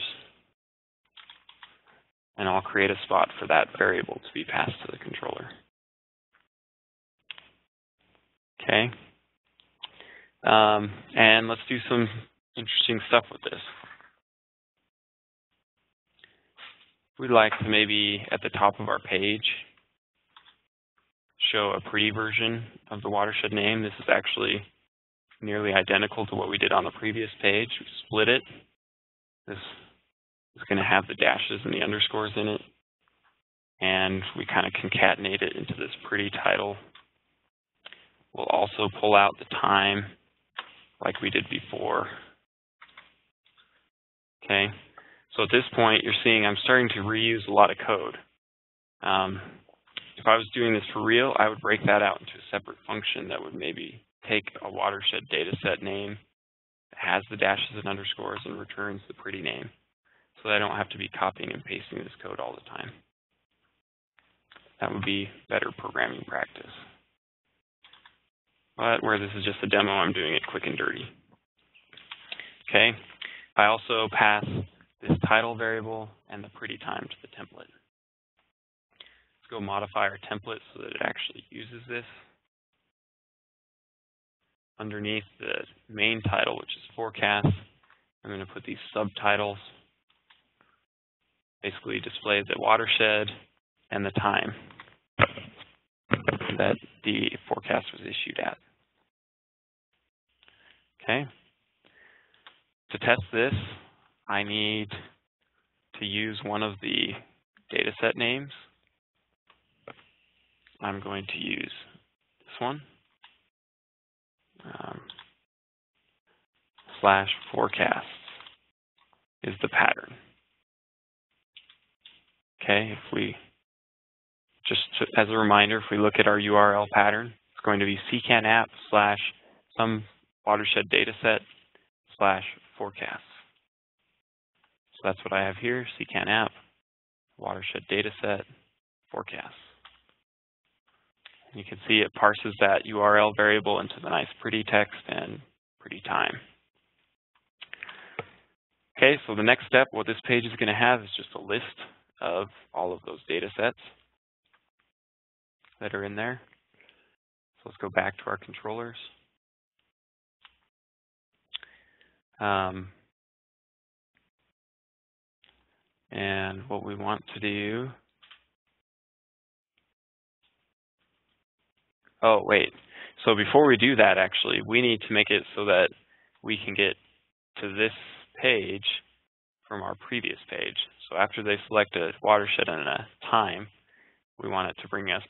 and I'll create a spot for that variable to be passed to the controller. Okay. And let's do some interesting stuff with this. We'd like to maybe at the top of our page show a pretty version of the watershed name. This is actually nearly identical to what we did on the previous page. We split it. This is going to have the dashes and the underscores in it. And we kind of concatenate it into this pretty title. We'll also pull out the time like we did before. Okay. So at this point, you're seeing I'm starting to reuse a lot of code. If I was doing this for real, I would break that out into a separate function that would maybe take a watershed data set name that has the dashes and underscores and returns the pretty name, so that I don't have to be copying and pasting this code all the time. That would be better programming practice. But where this is just a demo, I'm doing it quick and dirty. Okay. I also pass this title variable and the pretty time to the template. Let's go modify our template so that it actually uses this. Underneath the main title, which is forecast, I'm going to put these subtitles. Basically display the watershed and the time that the forecast was issued at. Okay. To test this, I need to use one of the dataset names. I'm going to use this one, /forecasts is the pattern. Okay, if we, just as a reminder, if we look at our URL pattern, it's going to be CKAN app / some watershed dataset / forecasts. So that's what I have here, CKAN app, watershed dataset, forecasts. You can see it parses that URL variable into the nice pretty text and pretty time. Okay, so the next step, what this page is going to have is just a list of all of those data sets that are in there. So let's go back to our controllers. And what we want to do, oh, wait. So before we do that, actually, we need to make it so that we can get to this page from our previous page. So after they select a watershed and a time, we want it to bring us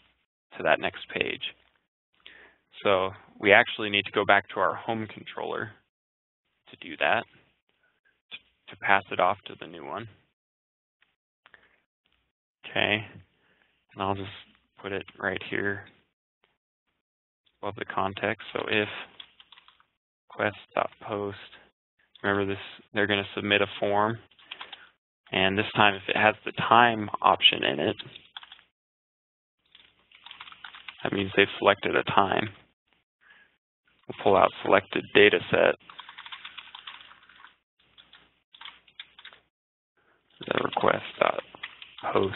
to that next page. So we actually need to go back to our home controller to do that, to pass it off to the new one. Okay, and I'll just put it right here above the context. So if request.post, remember this, they're going to submit a form, and this time if it has the time option in it, that means they've selected a time. We'll pull out selected data set. The request.post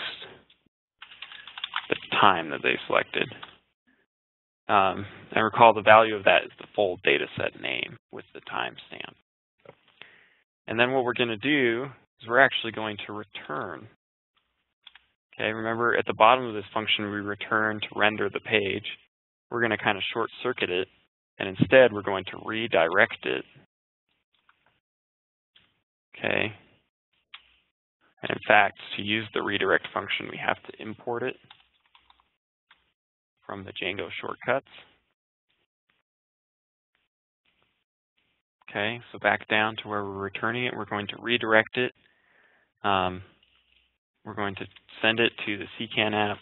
the time that they selected. And recall the value of that is the full data set name with the timestamp. And then what we're going to do is we're actually going to return. Okay, remember at the bottom of this function we return to render the page. We're going to kind of short circuit it, and instead we're going to redirect it. Okay. And in fact, to use the redirect function, we have to import it from the Django shortcuts. Okay, so back down to where we're returning it, we're going to redirect it. We're going to send it to the CKAN app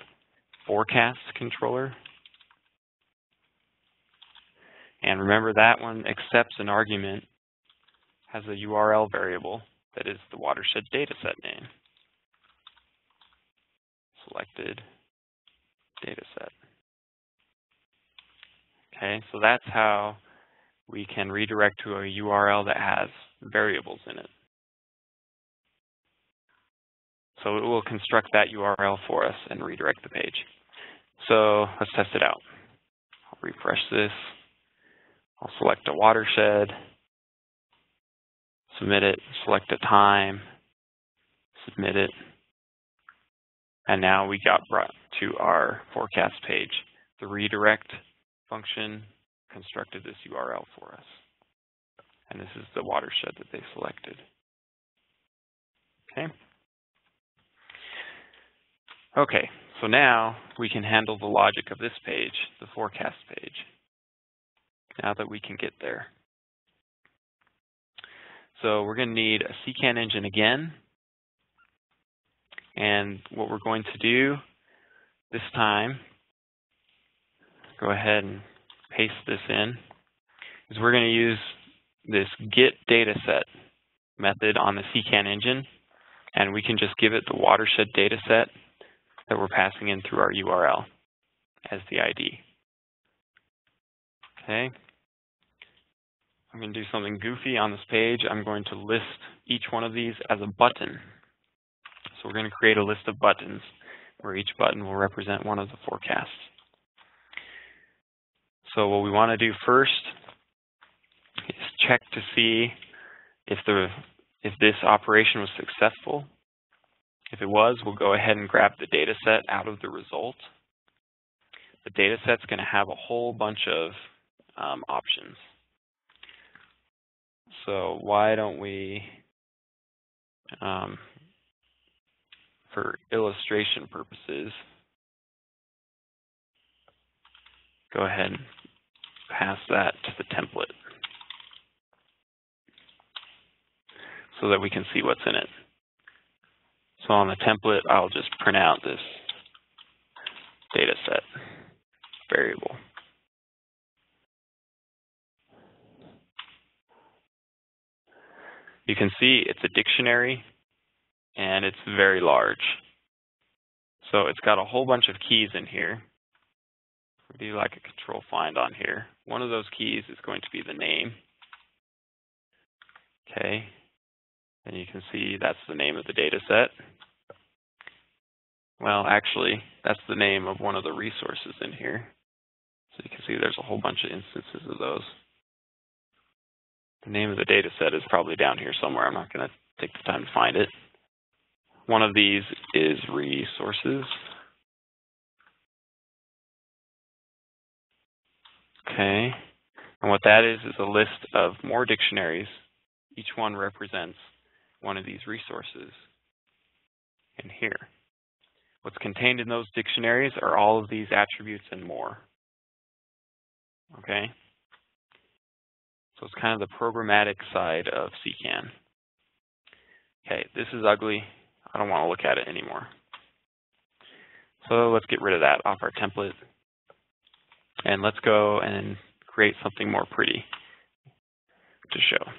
forecast controller. And remember, that one accepts an argument, has a URL variable that is the watershed dataset name. Selected dataset. Okay, so that's how we can redirect to a URL that has variables in it. So it will construct that URL for us and redirect the page. So let's test it out. I'll refresh this. I'll select a watershed, submit it, select a time, submit it, and now we got brought to our forecast page. The redirect function constructed this URL for us. And this is the watershed that they selected. Okay. Okay, so now we can handle the logic of this page, the forecast page, now that we can get there. So we're going to need a CKAN engine again. And what we're going to do this time, go ahead and paste this in, is we're going to use this get dataset method on the CKAN engine, and we can just give it the watershed dataset that we're passing in through our URL as the ID. Okay. I'm going to do something goofy on this page. I'm going to list each one of these as a button. So we're going to create a list of buttons where each button will represent one of the forecasts. So what we want to do first is check to see if this operation was successful. If it was, we'll go ahead and grab the data set out of the result. The data set's going to have a whole bunch of options. So why don't we, for illustration purposes, go ahead and pass that to the template so that we can see what's in it. So on the template, I'll just print out this data set variable. You can see it's a dictionary and it's very large. So it's got a whole bunch of keys in here. We do like a control find on here. One of those keys is going to be the name. Okay. And you can see that's the name of the data set. Well, actually, that's the name of one of the resources in here. So you can see there's a whole bunch of instances of those. The name of the data set is probably down here somewhere. I'm not going to take the time to find it. One of these is resources. Okay. And what that is a list of more dictionaries. Each one represents one of these resources in here. What's contained in those dictionaries are all of these attributes and more. Okay? So it's kind of the programmatic side of CKAN. Okay, this is ugly. I don't want to look at it anymore. So let's get rid of that off our template. And let's go and create something more pretty to show.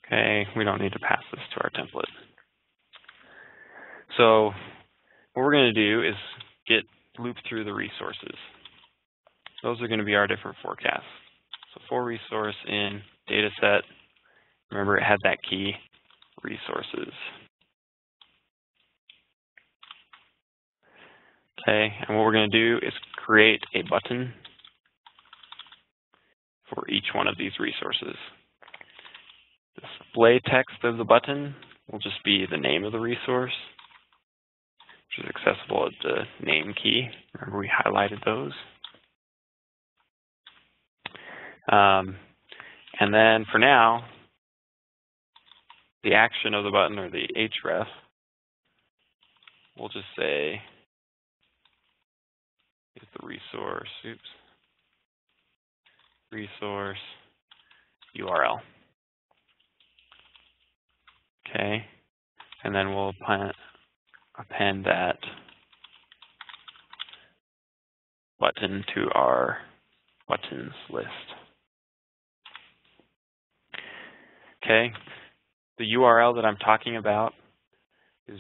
Okay, we don't need to pass this to our template. So what we're going to do is loop through the resources. Those are going to be our different forecasts. So for resource in data set, remember it had that key, resources. Okay, and what we're going to do is create a button for each one of these resources. Display text of the button will just be the name of the resource, which is accessible at the name key. Remember we highlighted those. And then for now, the action of the button, or the href, we'll just say the resource, resource URL. Okay, and then we'll append that button to our buttons list. Okay, the URL that I'm talking about is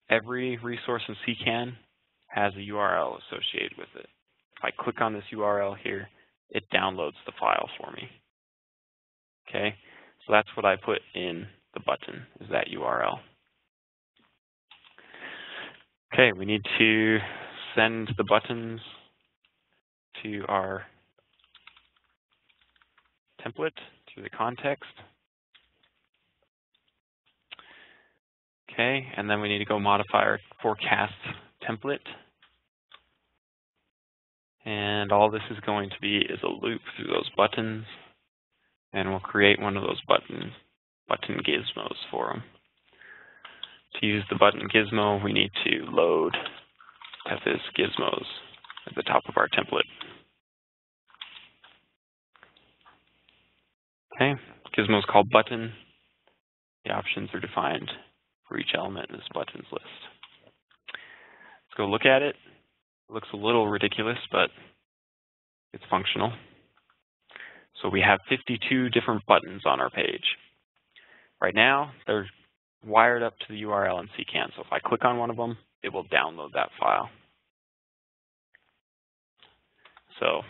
every resource in CKAN has a URL associated with it. If I click on this URL here, it downloads the file for me. Okay, so that's what I put in the button, is that URL. Okay, we need to send the buttons to our template through the context. Okay, and then we need to go modify our forecast template. And all this is going to be is a loop through those buttons. And we'll create one of those button gizmos for them. To use the button gizmo, we need to load Tethys gizmos at the top of our template. Okay, gizmo is called button. The options are defined for each element in this buttons list. Let's go look at it. It looks a little ridiculous, but it's functional. So we have 52 different buttons on our page. Right now, they're wired up to the URL in CKAN. So if I click on one of them, it will download that file. So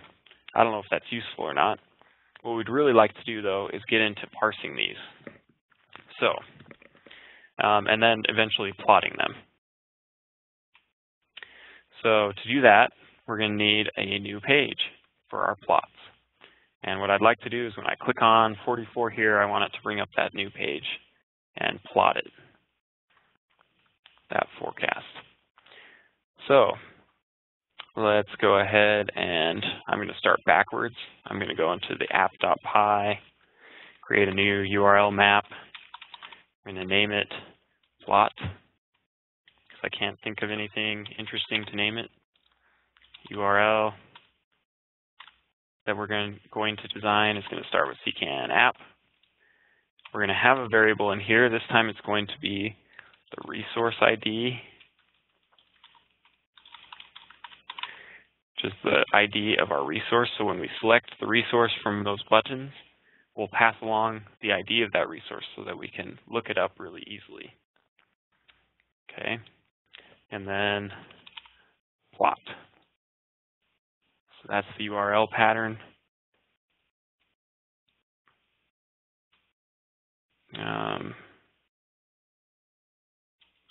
I don't know if that's useful or not. What we'd really like to do, though, is get into parsing these. So, and then eventually plotting them. So to do that, we're going to need a new page for our plots. And what I'd like to do is when I click on 44 here, I want it to bring up that new page and plot it, that forecast. So let's go ahead and I'm going to start backwards. I'm going to go into the app.py, create a new URL map. I'm going to name it plot, because I can't think of anything interesting to name it. URL that we're going to design is going to start with CKAN app. We're going to have a variable in here. This time it's going to be the resource ID, which is the ID of our resource. So when we select the resource from those buttons, we'll pass along the ID of that resource so that we can look it up really easily. Okay, and then plot. So that's the URL pattern.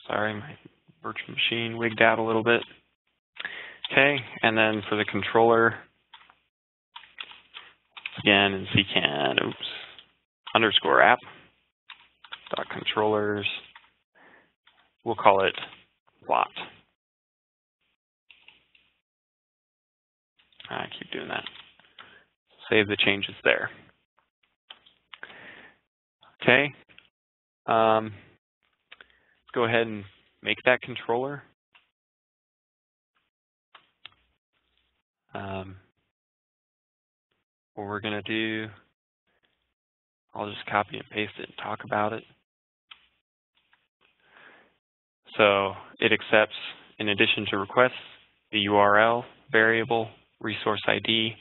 Sorry, my virtual machine wigged out a little bit. Okay, and then for the controller, again in CKAN, underscore app dot controllers. We'll call it plot. I keep doing that. Save the changes there. Okay. Let's go ahead and make that controller. What we're going to do, I'll just copy and paste it and talk about it. So it accepts, in addition to requests, the URL variable, resource ID.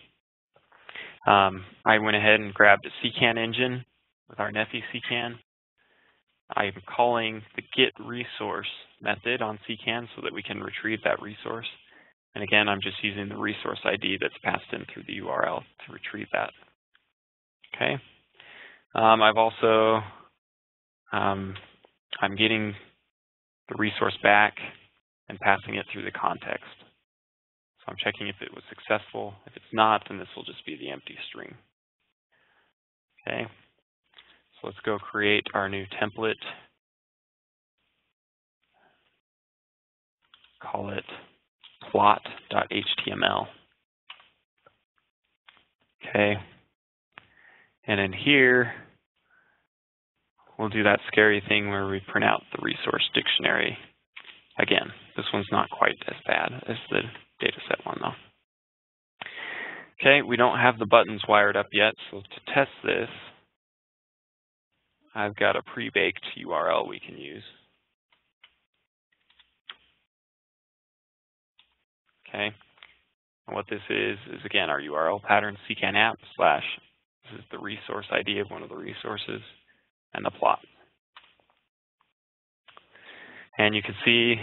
I went ahead and grabbed a CKAN engine with our Nephi CKAN. I'm calling the get resource method on CKAN so that we can retrieve that resource. And again, I'm just using the resource ID that's passed in through the URL to retrieve that. Okay. I've also, I'm getting the resource back and passing it through the context. So I'm checking if it was successful. If it's not, then this will just be the empty string. Okay. So let's go create our new template. Call it plot.html. Okay. And in here, we'll do that scary thing where we print out the resource dictionary. Again, this one's not quite as bad as the dataset one, though. Okay, we don't have the buttons wired up yet, so to test this, I've got a pre-baked URL we can use. Okay, and what this is again our URL pattern, CKAN app / this is the resource ID of one of the resources, and the plot. And you can see,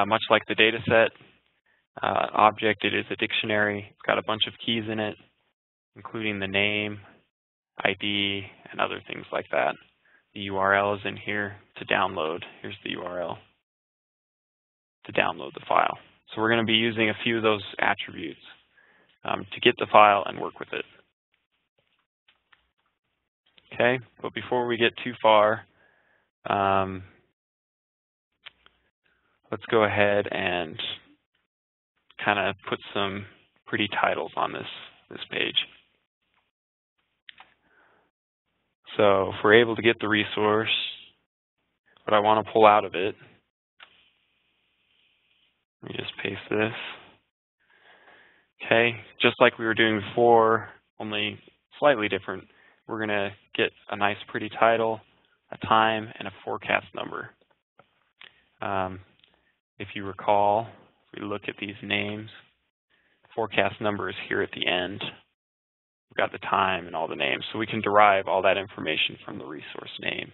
much like the dataset object, it is a dictionary. It's got a bunch of keys in it, including the name, ID, and other things like that. The URL is in here to download. Here's the URL to download the file. So we're going to be using a few of those attributes to get the file and work with it. Okay, but before we get too far, let's go ahead and kind of put some pretty titles on this page. So if we're able to get the resource, what I want to pull out of it, let me just paste this. Okay, just like we were doing before, only slightly different. We're going to get a nice pretty title, a time, and a forecast number. If you recall, if we look at these names, forecast number is here at the end. We've got the time and all the names, so we can derive all that information from the resource name.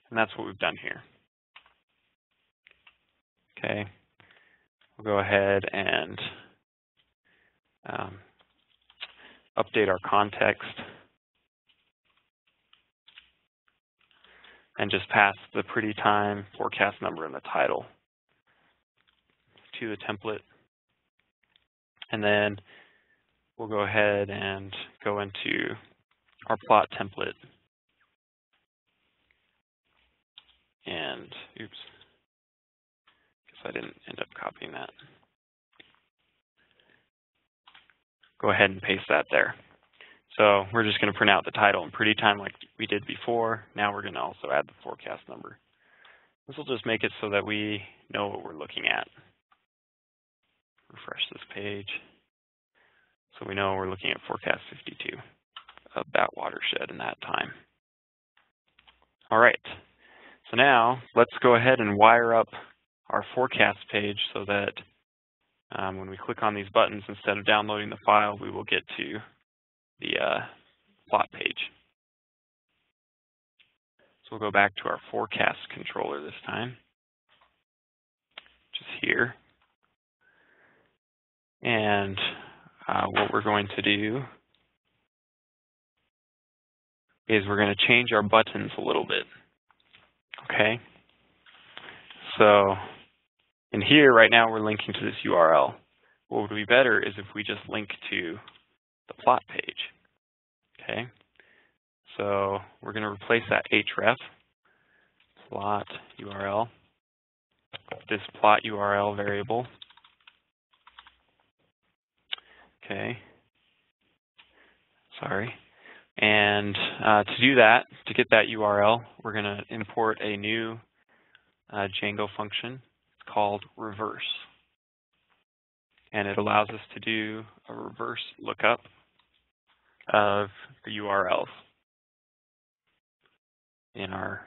And that's what we've done here. Okay, we'll go ahead and update our context and just pass the pretty time, forecast number, and the title to the template. And then we'll go ahead and go into our plot template. And, oops, guess I didn't end up copying that. Go ahead and paste that there. So we're just going to print out the title and pretty time like we did before. Now we're going to also add the forecast number. This will just make it so that we know what we're looking at. Refresh this page. So we know we're looking at forecast 52 about Watershed in that time. All right. So now let's go ahead and wire up our forecast page so that when we click on these buttons, instead of downloading the file, we will get to the plot page. So we'll go back to our forecast controller this time, which is here. And what we're going to do is we're going to change our buttons a little bit. Okay? So in here right now we're linking to this URL. What would be better is if we just link to the plot page. Okay? So we're going to replace that href, plot URL, this plot URL variable. Okay. Sorry. And to do that, to get that URL, we're going to import a new Django function called reverse. And it allows us to do a reverse lookup of the URLs in our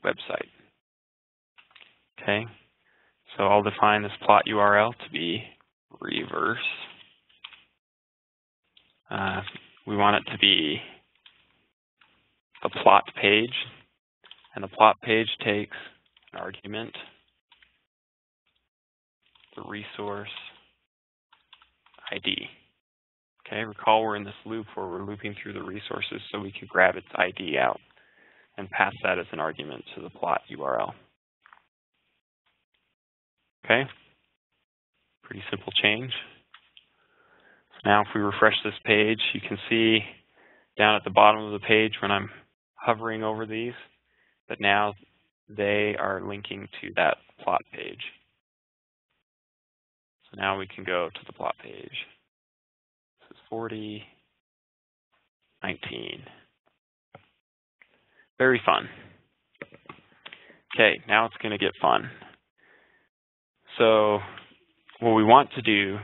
website. Okay. So I'll define this plot URL to be reverse. We want it to be the plot page, and the plot page takes an argument, the resource ID. Okay, recall we're in this loop where we're looping through the resources so we can grab its ID out and pass that as an argument to the plot URL. Okay, pretty simple change. So now if we refresh this page, you can see down at the bottom of the page when I'm hovering over these that now they are linking to that plot page. So now we can go to the plot page. This is 40, 19. Very fun. Okay, now it's going to get fun. So what we want to do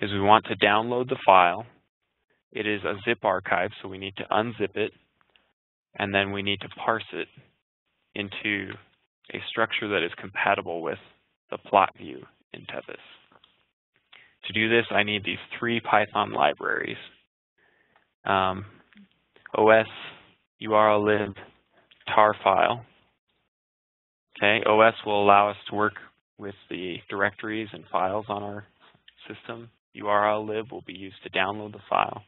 is we want to download the file. It is a zip archive, so we need to unzip it, and then we need to parse it into a structure that is compatible with the plot view in Tethys. To do this, I need these 3 Python libraries, OS, URLlib, tar file. Okay, OS will allow us to work with the directories and files on our system. URLlib will be used to download the file.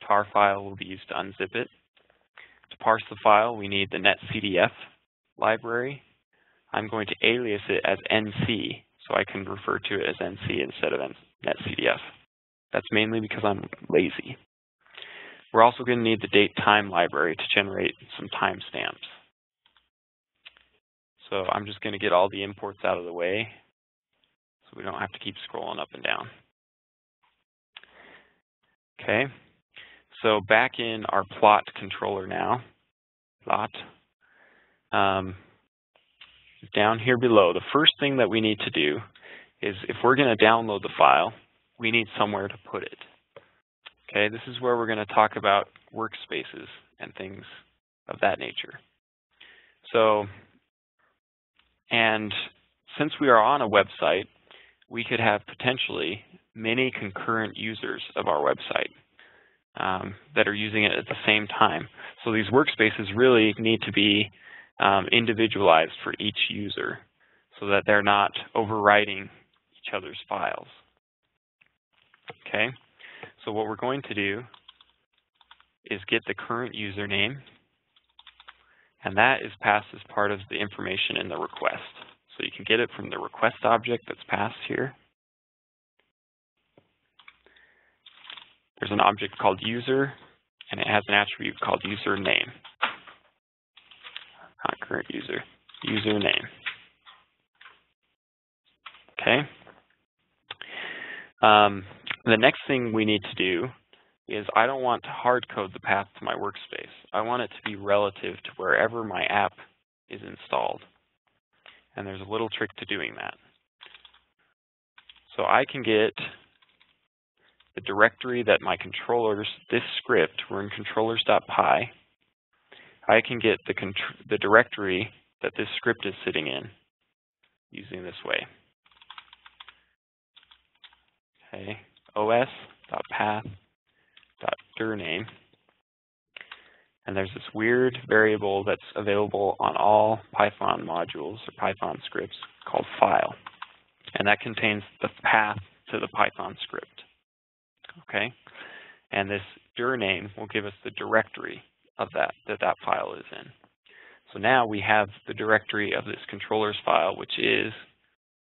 Tar file will be used to unzip it. To parse the file, we need the NetCDF library. I'm going to alias it as NC, so I can refer to it as NC instead of NetCDF. That's mainly because I'm lazy. We're also going to need the date-time library to generate some timestamps. So I'm just going to get all the imports out of the way so we don't have to keep scrolling up and down. Okay, so back in our plot controller now, plot, down here below, the first thing that we need to do is if we're going to download the file, we need somewhere to put it. Okay, this is where we're going to talk about workspaces and things of that nature. So, and since we are on a website, we could have potentially many concurrent users of our website that are using it at the same time. So these workspaces really need to be individualized for each user so that they're not overwriting each other's files. Okay, so what we're going to do is get the current username, and that is passed as part of the information in the request. So you can get it from the request object that's passed here. There's an object called user, and it has an attribute called username. Not current user, username. Okay. The next thing we need to do is I don't want to hard code the path to my workspace. I want it to be relative to wherever my app is installed. And there's a little trick to doing that. So I can get the directory that my controllers, this script, we're in controllers.py. I can get the directory that this script is sitting in using this way. Okay, os.path.dirname. And there's this weird variable that's available on all Python modules or Python scripts called file. And that contains the path to the Python script. Okay, and this dirname will give us the directory of that file is in. So now we have the directory of this controllers file, which is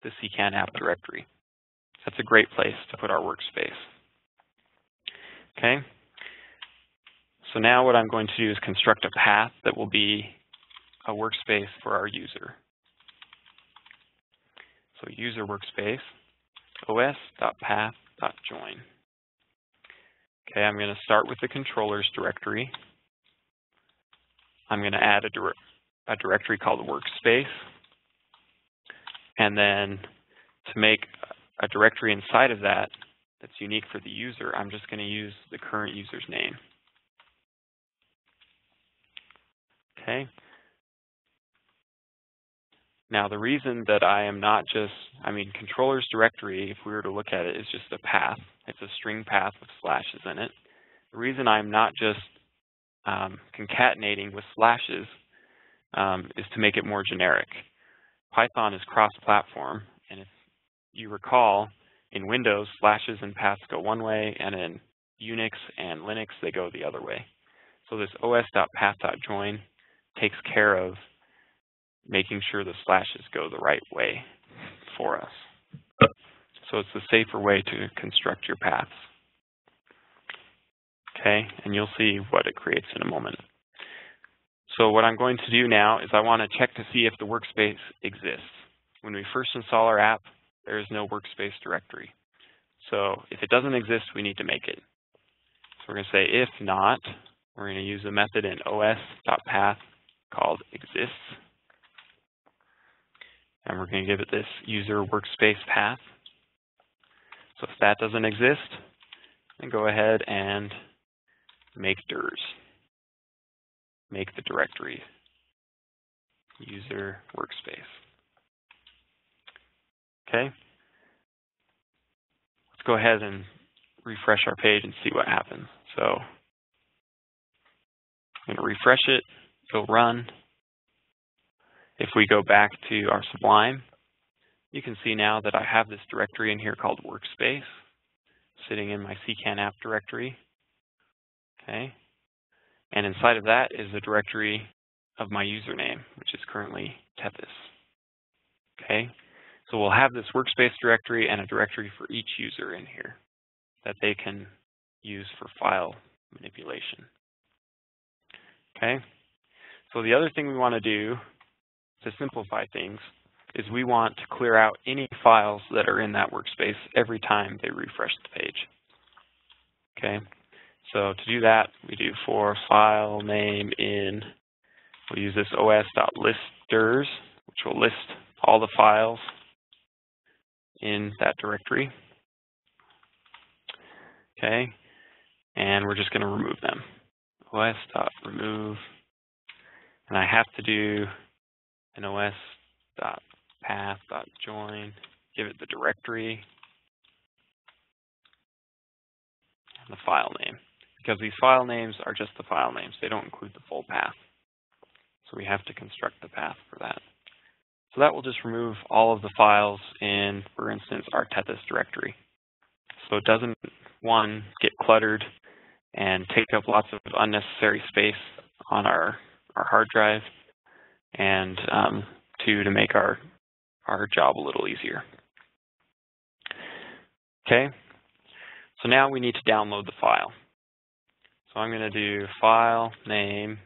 the CKAN app directory. That's a great place to put our workspace. Okay, so now what I'm going to do is construct a path that will be a workspace for our user. So user workspace, os.path.join. Okay, I'm going to start with the controllers directory. I'm going to add a directory called workspace. And then to make a directory inside of that that's unique for the user, I'm just going to use the current user's name. Okay. Now the reason that I am not just, controllers directory, if we were to look at it, is just a path. It's a string path with slashes in it. The reason I'm not just concatenating with slashes is to make it more generic. Python is cross-platform, and if you recall, in Windows, slashes and paths go one way, and in Unix and Linux, they go the other way. So this os.path.join takes care of making sure the slashes go the right way for us. So it's the safer way to construct your paths. Okay, and you'll see what it creates in a moment. So what I'm going to do now is I want to check to see if the workspace exists. When we first install our app, there is no workspace directory. So if it doesn't exist, we need to make it. So we're going to say if not, we're going to use a method in os.path called exists. And we're going to give it this user workspace path. So if that doesn't exist, then go ahead and make DIRs. Make the directory user workspace. Okay. Let's go ahead and refresh our page and see what happens. So I'm going to refresh it. It'll run. If we go back to our Sublime, you can see now that I have this directory in here called Workspace sitting in my CKAN app directory. Okay. And inside of that is a directory of my username, which is currently Tethys. Okay. So we'll have this workspace directory and a directory for each user in here that they can use for file manipulation. Okay. So the other thing we want to do to simplify things is we want to clear out any files that are in that workspace every time they refresh the page. Okay. So to do that, we do for file name in, we'll use this os.listDirs, which will list all the files in that directory. Okay. And we're just going to remove them. os.remove. And I have to do an os.path.join, give it the directory and the file name, because these file names are just the file names. They don't include the full path. So we have to construct the path for that. So that will just remove all of the files in, for instance, our Tethys directory. So it doesn't, one, get cluttered and take up lots of unnecessary space on our hard drive, and two, to make our job a little easier. Okay, so now we need to download the file. So I'm going to do file name.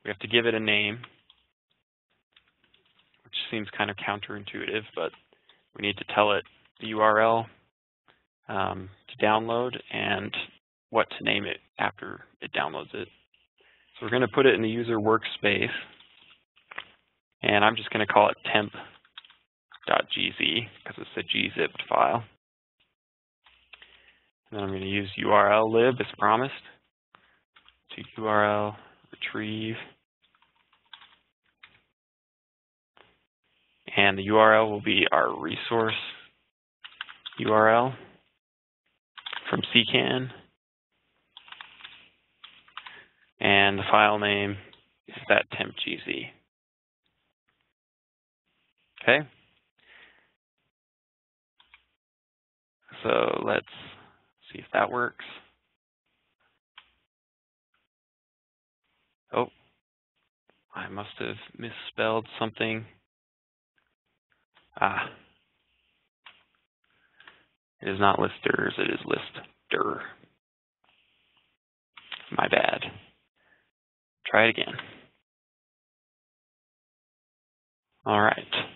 We have to give it a name, which seems kind of counterintuitive, but we need to tell it the URL to download and what to name it after it downloads it. So we're going to put it in the user workspace, and I'm just going to call it temp.gz because it's a gzipped file. And then I'm going to use URL lib as promised to URL retrieve. And the URL will be our resource URL from CKAN. And the file name is that temp.gz. Okay. So let's see if that works. Oh, I must have misspelled something. It is not listDirs, it is listdir. My bad. Try it again. All right.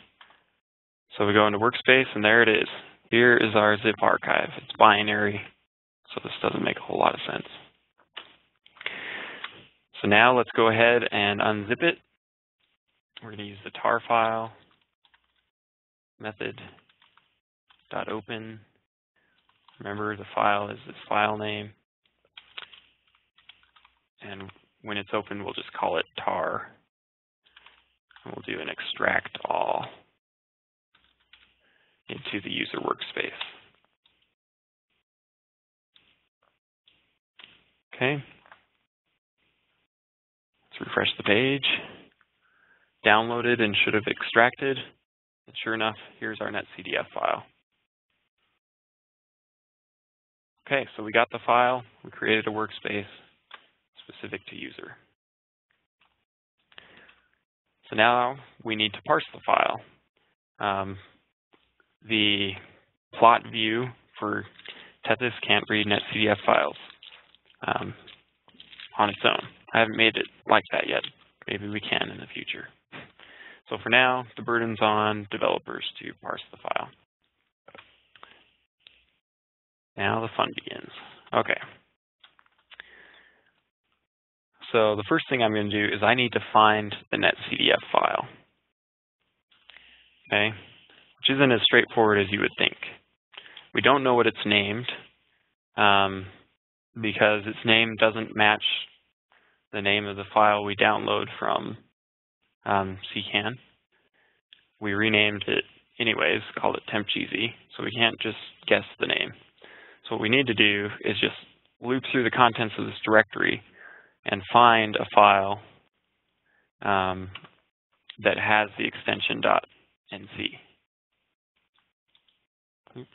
So we go into Workspace, and there it is. Here is our zip archive. It's binary, so this doesn't make a whole lot of sense. So now let's go ahead and unzip it. We're going to use the tar file method.open. Remember, the file is this file name. And when it's open, we'll just call it tar. And we'll do an extract all into the user workspace. Okay. Let's refresh the page. Downloaded and should have extracted. And sure enough, here's our NetCDF file. Okay, so we got the file. We created a workspace specific to user. So now we need to parse the file. The plot view for Tethys can't read NetCDF files on its own. I haven't made it like that yet. Maybe we can in the future. So for now, the burden's on developers to parse the file. Now the fun begins. Okay. So the first thing I'm going to do is I need to find the NetCDF file. Okay, which isn't as straightforward as you would think. We don't know what it's named because its name doesn't match the name of the file we download from CKAN. We renamed it anyways, called it TempGZ, so we can't just guess the name. So what we need to do is just loop through the contents of this directory and find a file that has the extension .nc. Oops.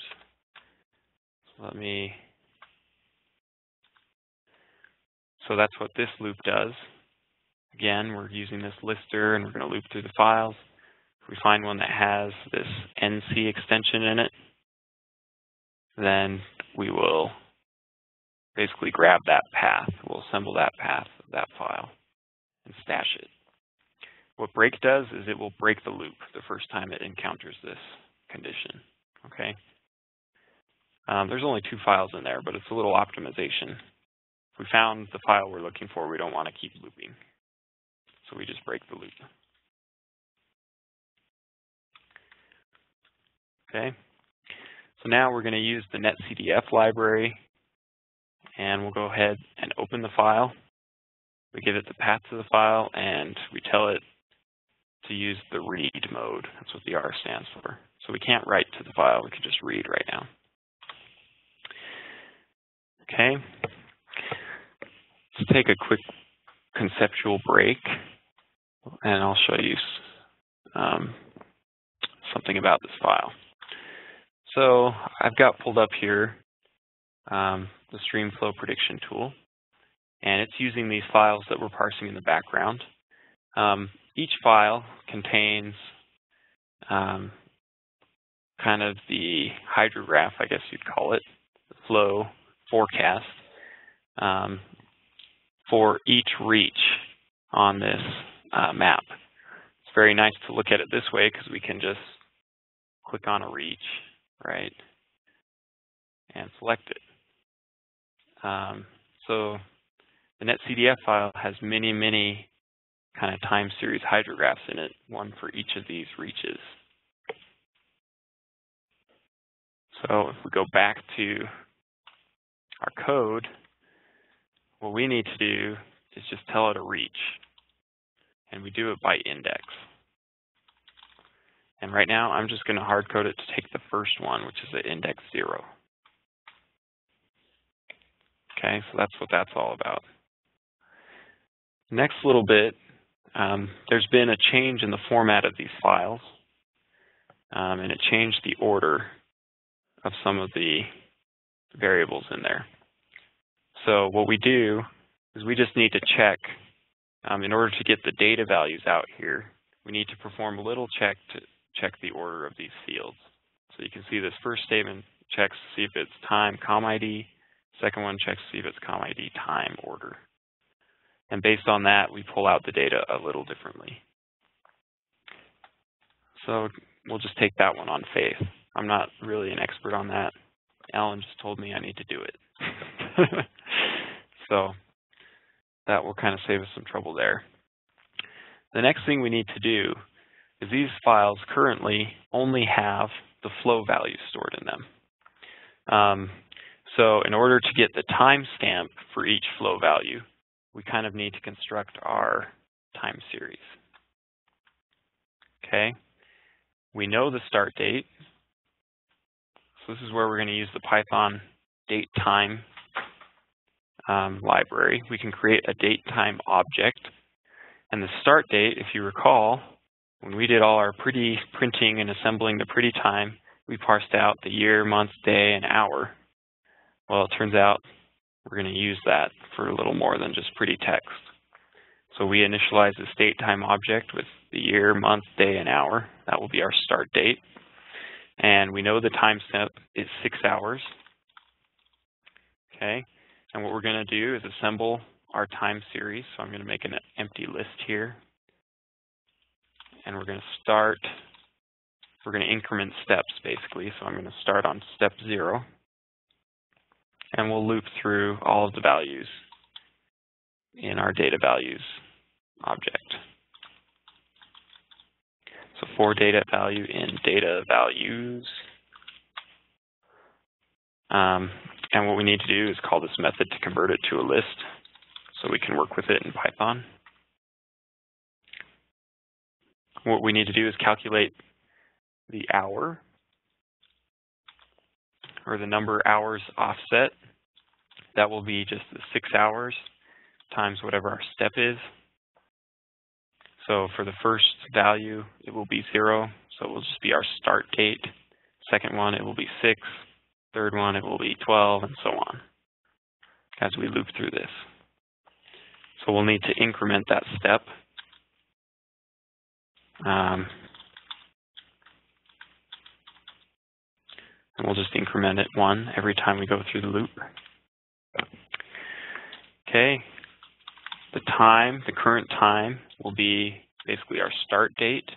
So that's what this loop does. Again, we're using this lister and we're going to loop through the files. If we find one that has this NC extension in it, then we will basically grab that path. We'll assemble that path of that file and stash it. What break does is it will break the loop the first time it encounters this condition. Okay. There's only 2 files in there, but it's a little optimization. If we found the file we're looking for, we don't want to keep looping. So we just break the loop. Okay. So now we're going to use the NetCDF library, and we'll go ahead and open the file. We give it the path to the file, and we tell it to use the read mode. That's what the R stands for. So we can't write to the file, we can just read right now. Okay. Let's take a quick conceptual break, and I'll show you something about this file. So I've got pulled up here the stream flow prediction tool, and it's using these files that we're parsing in the background. Each file contains kind of the hydrograph, I guess you'd call it, the flow forecast for each reach on this map. It's very nice to look at it this way because we can just click on a reach, right, and select it. So the NetCDF file has many, many kind of time series hydrographs in it, one for each of these reaches. So if we go back to our code, what we need to do is just tell it a reach, and we do it by index. And right now, I'm just going to hard code it to take the first one, which is at index 0. Okay, so that's what that's all about. Next little bit, there's been a change in the format of these files, and it changed the order of some of the variables in there. So what we do is we just need to check, in order to get the data values out here, we need to perform a little check to check the order of these fields. So you can see this first statement checks to see if it's time, COM ID. Second one checks to see if it's COM ID, time, order. And based on that, we pull out the data a little differently. So we'll just take that one on faith. I'm not really an expert on that. Alan just told me I need to do it. So that will kind of save us some trouble there. The next thing we need to do is these files currently only have the flow values stored in them. So in order to get the timestamp for each flow value, we kind of need to construct our time series. Okay, we know the start date. So this is where we're going to use the Python date time library. We can create a date time object. And the start date, if you recall, when we did all our pretty printing and assembling the pretty time, we parsed out the year, month, day, and hour. Well, it turns out we're going to use that for a little more than just pretty text. So we initialize this date time object with the year, month, day, and hour. That will be our start date. And we know the timestamp is 6 hours. Okay. And what we're going to do is assemble our time series. So I'm going to make an empty list here. And we're going to increment steps basically. So I'm going to start on step 0. And we'll loop through all of the values in our data values object. So for data value in data values, And what we need to do is call this method to convert it to a list so we can work with it in Python. What we need to do is calculate the hour, or the number hours offset. That will be just the 6 hours times whatever our step is. So for the first value, it will be 0, so it will just be our start date. Second one, it will be 6. Third one, it will be 12, and so on, as we loop through this. So we'll need to increment that step. And we'll just increment it 1 every time we go through the loop. Okay, the time, the current time, will be basically our start date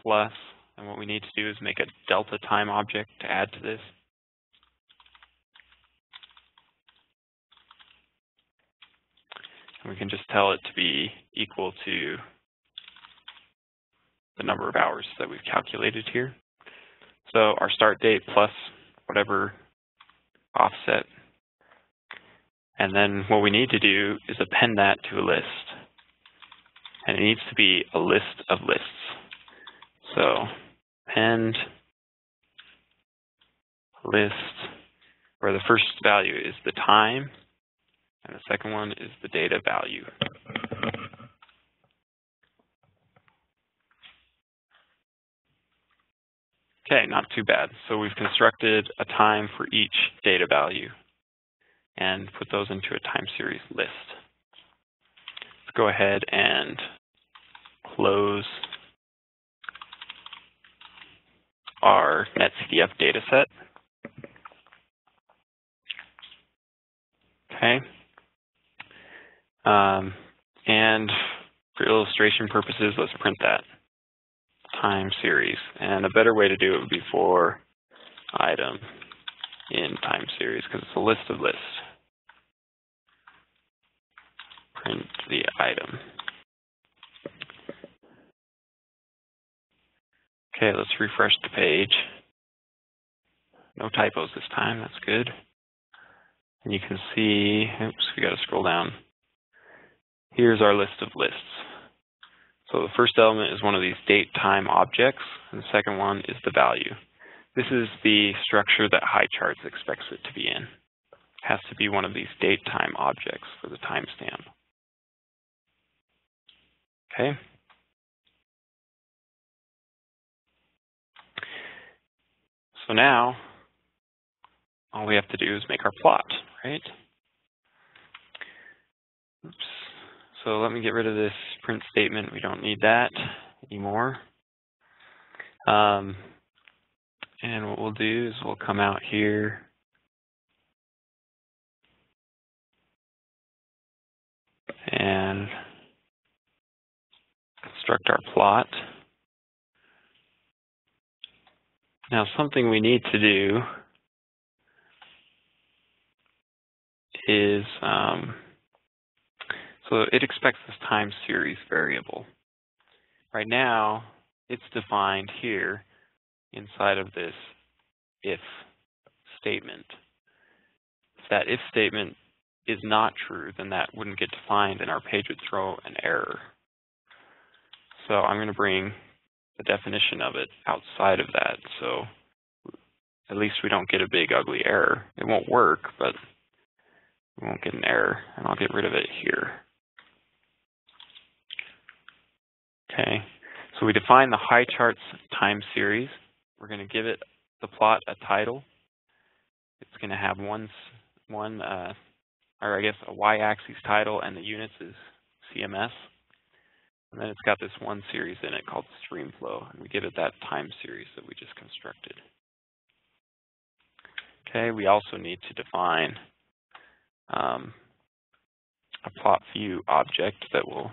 plus, and what we need to do is make a delta time object to add to this. And we can just tell it to be equal to the number of hours that we've calculated here. So our start date plus whatever offset. And then what we need to do is append that to a list. And it needs to be a list of lists. So append list, where the first value is the time, and the second one is the data value. Okay, not too bad. So we've constructed a time for each data value and put those into a time series list. Let's go ahead and close our NetCDF dataset. Okay. And for illustration purposes, let's print that time series. And a better way to do it would be for item in time series, because it's a list of lists. Print the item. Okay, let's refresh the page. No typos this time, that's good. And you can see, oops, we got to scroll down. Here's our list of lists. So the first element is one of these date time objects, and the second one is the value. This is the structure that Highcharts expects it to be in. It has to be one of these date time objects for the timestamp. Okay. So now, all we have to do is make our plot, right? Oops. So let me get rid of this print statement. We don't need that anymore. And what we'll do is we'll come out here and construct our plot. Now, something we need to do is, so it expects this time series variable. Right now, it's defined here inside of this if statement. If that if statement is not true, then that wouldn't get defined, and our page would throw an error. So I'm going to bring the definition of it outside of that, so at least we don't get a big ugly error. It won't work, but we won't get an error, and I'll get rid of it here. Okay, so we define the Highcharts time series. We're going to give it, the plot, a title. It's going to have a y-axis title, and the units is CMS. And then it's got this one series in it called stream flow, and we give it that time series that we just constructed. Okay, we also need to define a plot view object that will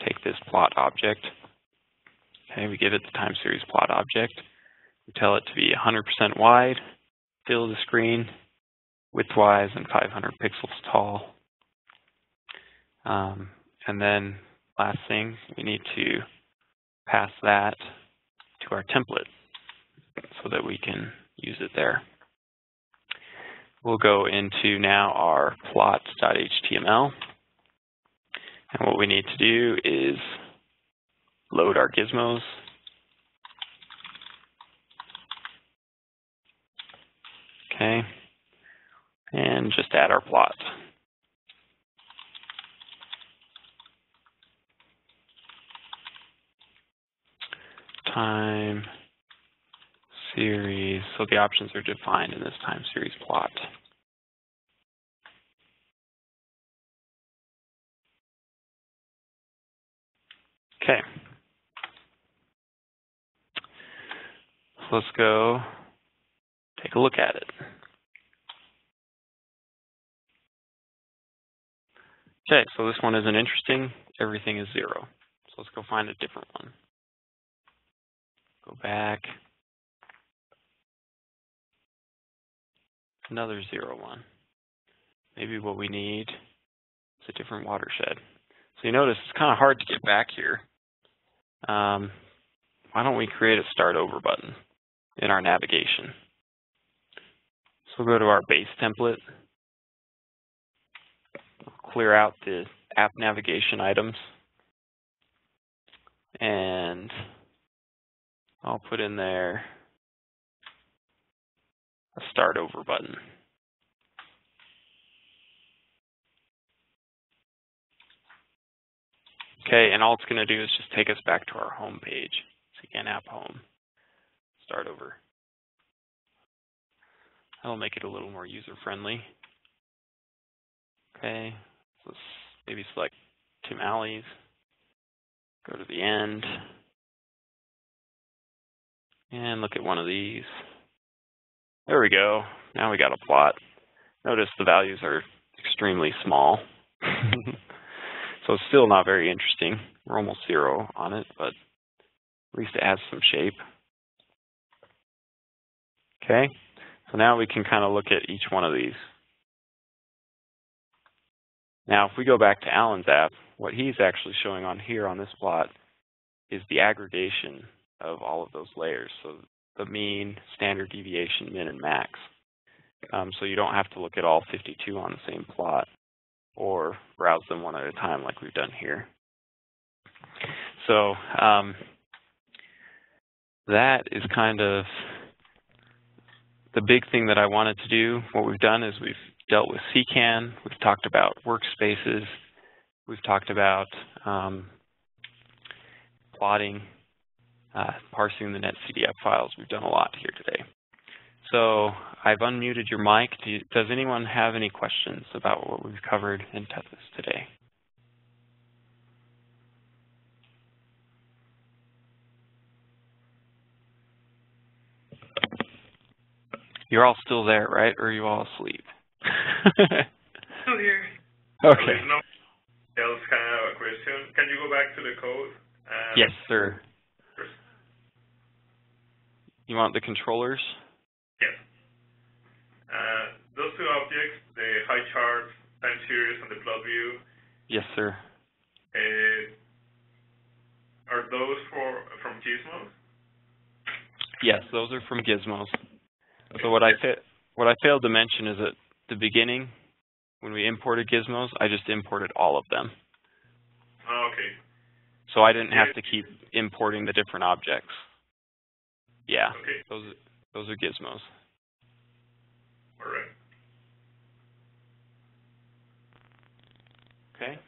take this plot object. Okay, we give it the time series plot object. We tell it to be 100% wide, fill the screen, widthwise, and 500 pixels tall. And then last thing, we need to pass that to our template. So so that we can use it there. We'll go into now our plots.html. And what we need to do is load our gizmos. Okay. And just add our plot. Time series, so the options are defined in this time series plot. Okay. So let's go take a look at it. Okay, so this one isn't interesting. Everything is 0. So let's go find a different one. Go back. Another 0 one. Maybe what we need is a different watershed. So you notice it's kind of hard to get back here. Why don't we create a start over button in our navigation? So we'll go to our base template. Clear out the app navigation items. And I'll put in there a start over button. Okay, and all it's going to do is just take us back to our home page. CKAN app home. Start over. That'll make it a little more user-friendly. Okay, so let's maybe select Tim Alley's. Go to the end. And look at one of these. There we go. Now we got a plot. Notice the values are extremely small. So it's still not very interesting. We're almost 0 on it, but at least it has some shape. Okay, so now we can kind of look at each one of these. Now, if we go back to Alan's app, what he's actually showing on here on this plot is the aggregation of all of those layers. So the mean, standard deviation, min, and max. So you don't have to look at all 52 on the same plot or browse them one at a time like we've done here. So that is kind of the big thing that I wanted to do. What we've done is we've dealt with CKAN, we've talked about workspaces, we've talked about plotting, parsing the NetCDF files. We've done a lot here today. So I've unmuted your mic. Does anyone have any questions about what we've covered in Tethys today? You're all still there, right? Or are you all asleep? Still here. Okay. No else can I have a question? Can you go back to the code? Yes, sir. You want the controllers? Yes. Those two objects, the Highcharts, time series, and the plot view. Yes, sir. Are those from Gizmos? Yes, those are from Gizmos. So what I failed to mention is at the beginning, when we imported Gizmos, I just imported all of them. Oh, okay. So I didn't have to keep importing the different objects. Yeah, okay. Those are Gizmos. All right. Okay.